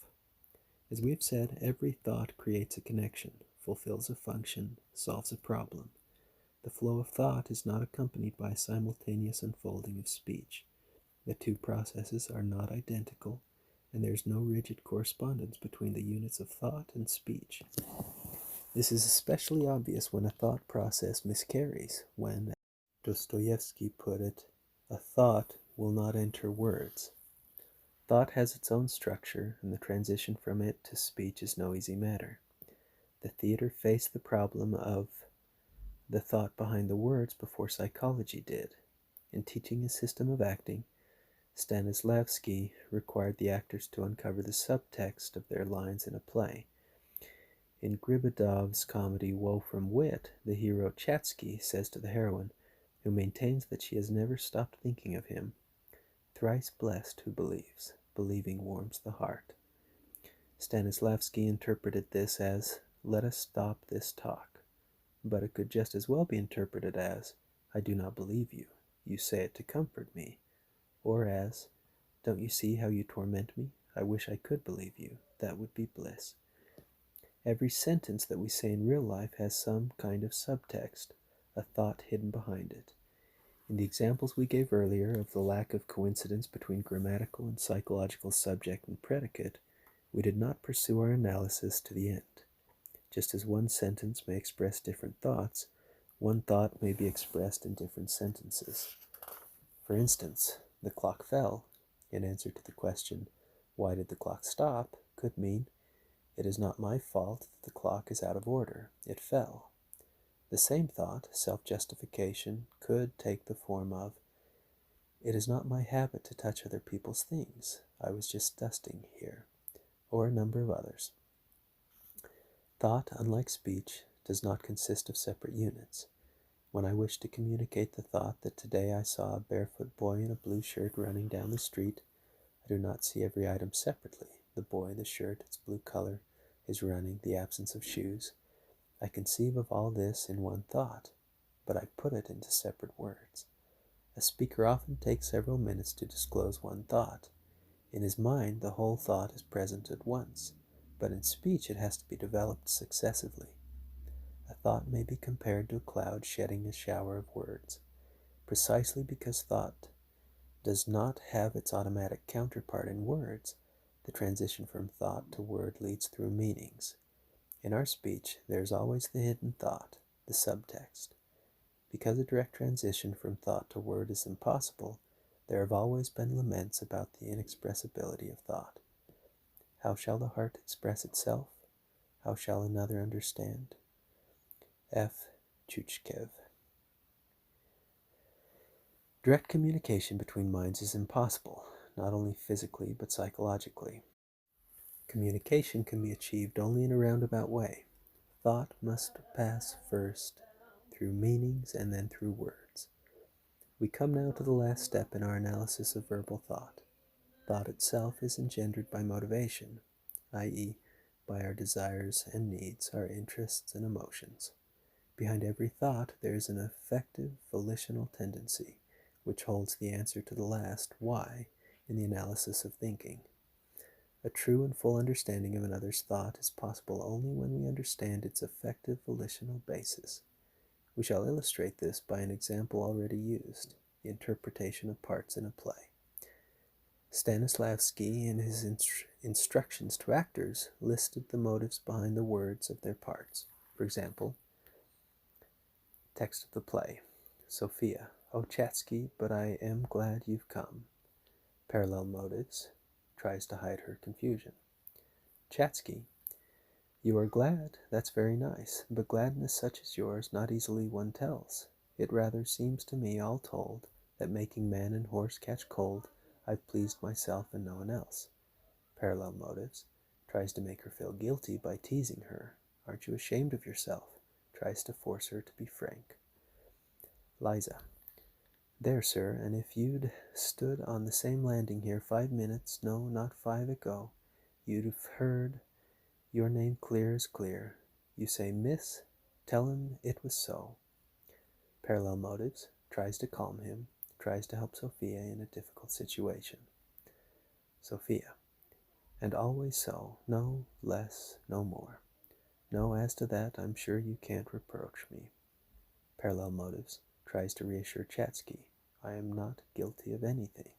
As we have said, every thought creates a connection, fulfills a function, solves a problem. The flow of thought is not accompanied by a simultaneous unfolding of speech. The two processes are not identical, and there is no rigid correspondence between the units of thought and speech. This is especially obvious when a thought process miscarries, when, as Dostoevsky put it, a thought will not enter words. Thought has its own structure, and the transition from it to speech is no easy matter. The theater faced the problem of the thought behind the words before psychology did. In teaching his system of acting, Stanislavski required the actors to uncover the subtext of their lines in a play. In Gribadov's comedy Woe from Wit, the hero Chatsky says to the heroine, who maintains that she has never stopped thinking of him, "Thrice blessed who believes. Believing warms the heart." Stanislavski interpreted this as, "Let us stop this talk." But it could just as well be interpreted as, "I do not believe you. You say it to comfort me." Or as, "Don't you see how you torment me? I wish I could believe you. That would be bliss." Every sentence that we say in real life has some kind of subtext, a thought hidden behind it. In the examples we gave earlier of the lack of coincidence between grammatical and psychological subject and predicate, we did not pursue our analysis to the end. Just as one sentence may express different thoughts, one thought may be expressed in different sentences. For instance, "The clock fell," in answer to the question, "Why did the clock stop?" could mean, "It is not my fault that the clock is out of order. It fell." The same thought, self-justification, could take the form of, It is not my habit to touch other people's things. I was just dusting here, or a number of others. Thought, unlike speech, does not consist of separate units. When I wish to communicate the thought that today I saw a barefoot boy in a blue shirt running down the street, I do not see every item separately. The boy, the shirt, its blue color, his running, the absence of shoes. I conceive of all this in one thought, but I put it into separate words. A speaker often takes several minutes to disclose one thought. In his mind, the whole thought is present at once, but in speech it has to be developed successively. A thought may be compared to a cloud shedding a shower of words. Precisely because thought does not have its automatic counterpart in words, the transition from thought to word leads through meanings. In our speech, there is always the hidden thought, the subtext. Because a direct transition from thought to word is impossible, there have always been laments about the inexpressibility of thought. How shall the heart express itself? How shall another understand? F. Chuchkev. Direct communication between minds is impossible, not only physically but psychologically. Communication can be achieved only in a roundabout way. Thought must pass first through meanings and then through words. We come now to the last step in our analysis of verbal thought. Thought itself is engendered by motivation, i.e., by our desires and needs, our interests and emotions. Behind every thought there is an effective volitional tendency, which holds the answer to the last why in the analysis of thinking. A true and full understanding of another's thought is possible only when we understand its effective volitional basis. We shall illustrate this by an example already used, the interpretation of parts in a play. Stanislavski, in his instructions to actors, listed the motives behind the words of their parts. For example, text of the play. Sophia, oh Chatsky, but I am glad you've come. Parallel motives. Tries to hide her confusion. Chatsky, you are glad, that's very nice, but gladness such as yours not easily one tells. It rather seems to me, all told, that making man and horse catch cold, I've pleased myself and no one else. Parallel motives. Tries to make her feel guilty by teasing her. Aren't you ashamed of yourself? Tries to force her to be frank. Liza. There, sir, and if you'd stood on the same landing here 5 minutes, no, not 5 ago, you'd have heard your name clear as clear. You say, Miss, tell him it was so. Parallel motives. Tries to calm him. Tries to help Sophia in a difficult situation. Sophia. And always so. No less, no more. No, as to that, I'm sure you can't reproach me. Parallel motives. Tries to reassure Chatsky. I am not guilty of anything.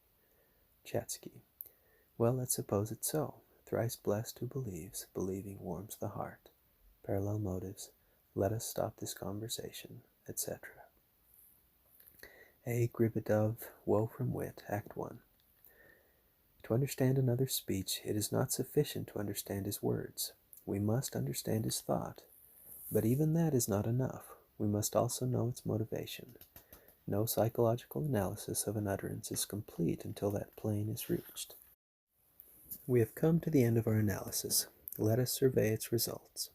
Chatsky. Well, let's suppose it so. Thrice blessed who believes. Believing warms the heart. Parallel motives. Let us stop this conversation, etc. A. Gribidov, Woe from Wit, Act 1. To understand another's speech, it is not sufficient to understand his words. We must understand his thought. But even that is not enough. We must also know its motivation. No psychological analysis of an utterance is complete until that plane is reached. We have come to the end of our analysis. Let us survey its results.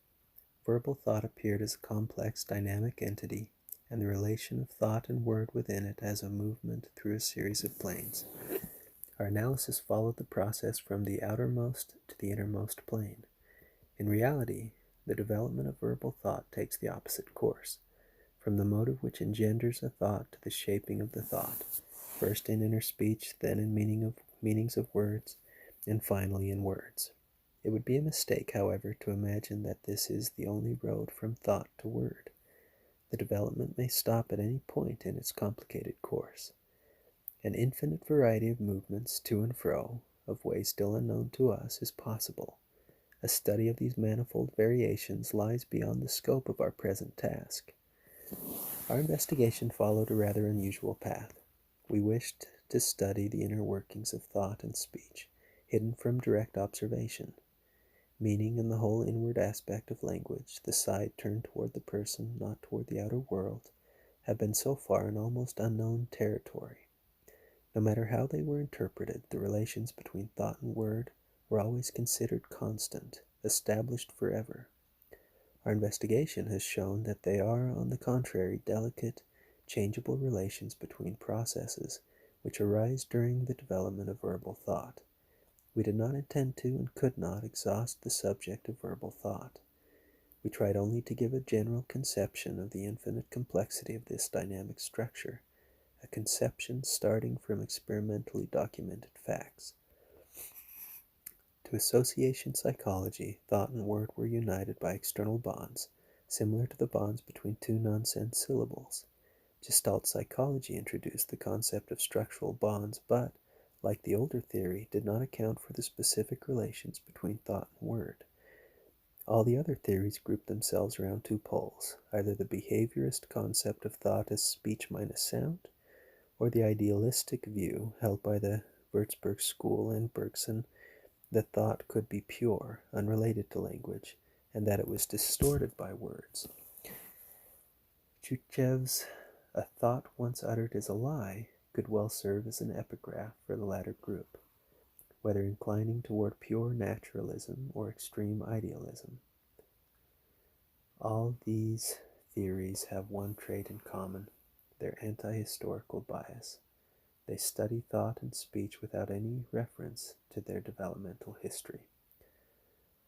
Verbal thought appeared as a complex, dynamic entity, and the relation of thought and word within it as a movement through a series of planes. Our analysis followed the process from the outermost to the innermost plane. In reality, the development of verbal thought takes the opposite course, from the motive which engenders a thought to the shaping of the thought, first in inner speech, then in meanings of words, and finally in words. It would be a mistake, however, to imagine that this is the only road from thought to word. The development may stop at any point in its complicated course. An infinite variety of movements to and fro, of ways still unknown to us, is possible. A study of these manifold variations lies beyond the scope of our present task. Our investigation followed a rather unusual path. We wished to study the inner workings of thought and speech, hidden from direct observation. Meaning and the whole inward aspect of language, the side turned toward the person, not toward the outer world, have been so far an almost unknown territory. No matter how they were interpreted, the relations between thought and word were always considered constant, established forever. Our investigation has shown that they are, on the contrary, delicate, changeable relations between processes which arise during the development of verbal thought. We did not intend to and could not exhaust the subject of verbal thought. We tried only to give a general conception of the infinite complexity of this dynamic structure, a conception starting from experimentally documented facts. To association psychology, thought and word were united by external bonds, similar to the bonds between two nonsense syllables. Gestalt psychology introduced the concept of structural bonds, but, like the older theory, did not account for the specific relations between thought and word. All the other theories grouped themselves around two poles, either the behaviorist concept of thought as speech minus sound, or the idealistic view held by the Würzburg school and Bergson that thought could be pure, unrelated to language, and that it was distorted by words. Tchutchev's "A thought once uttered is a lie" could well serve as an epigraph for the latter group, whether inclining toward pure naturalism or extreme idealism. All these theories have one trait in common, their anti-historical bias. They study thought and speech without any reference to their developmental history.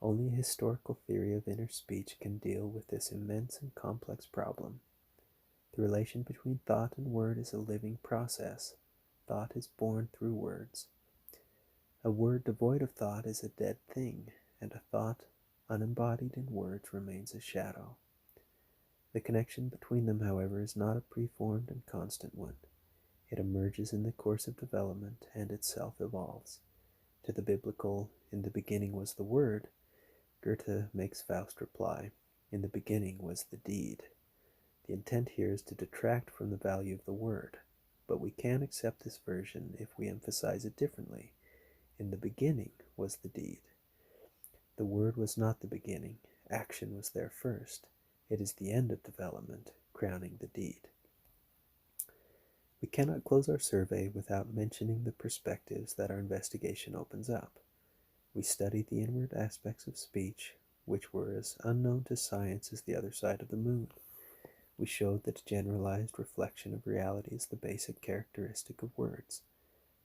Only a historical theory of inner speech can deal with this immense and complex problem. The relation between thought and word is a living process. Thought is born through words. A word devoid of thought is a dead thing, and a thought unembodied in words remains a shadow. The connection between them, however, is not a preformed and constant one. It emerges in the course of development and itself evolves. To the biblical, "In the beginning was the Word," Goethe makes Faust reply, "In the beginning was the deed." The intent here is to detract from the value of the word, but we can accept this version if we emphasize it differently. In the beginning was the deed. The word was not the beginning. Action was there first. It is the end of development, crowning the deed. We cannot close our survey without mentioning the perspectives that our investigation opens up. We studied the inward aspects of speech, which were as unknown to science as the other side of the moon. We showed that generalized reflection of reality is the basic characteristic of words.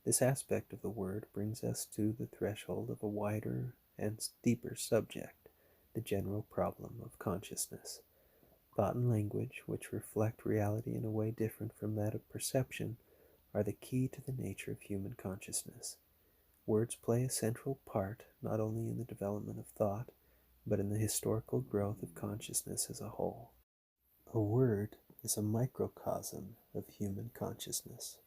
This aspect of the word brings us to the threshold of a wider and deeper subject, the general problem of consciousness. Thought and language, which reflect reality in a way different from that of perception, are the key to the nature of human consciousness. Words play a central part not only in the development of thought, but in the historical growth of consciousness as a whole. A word is a microcosm of human consciousness.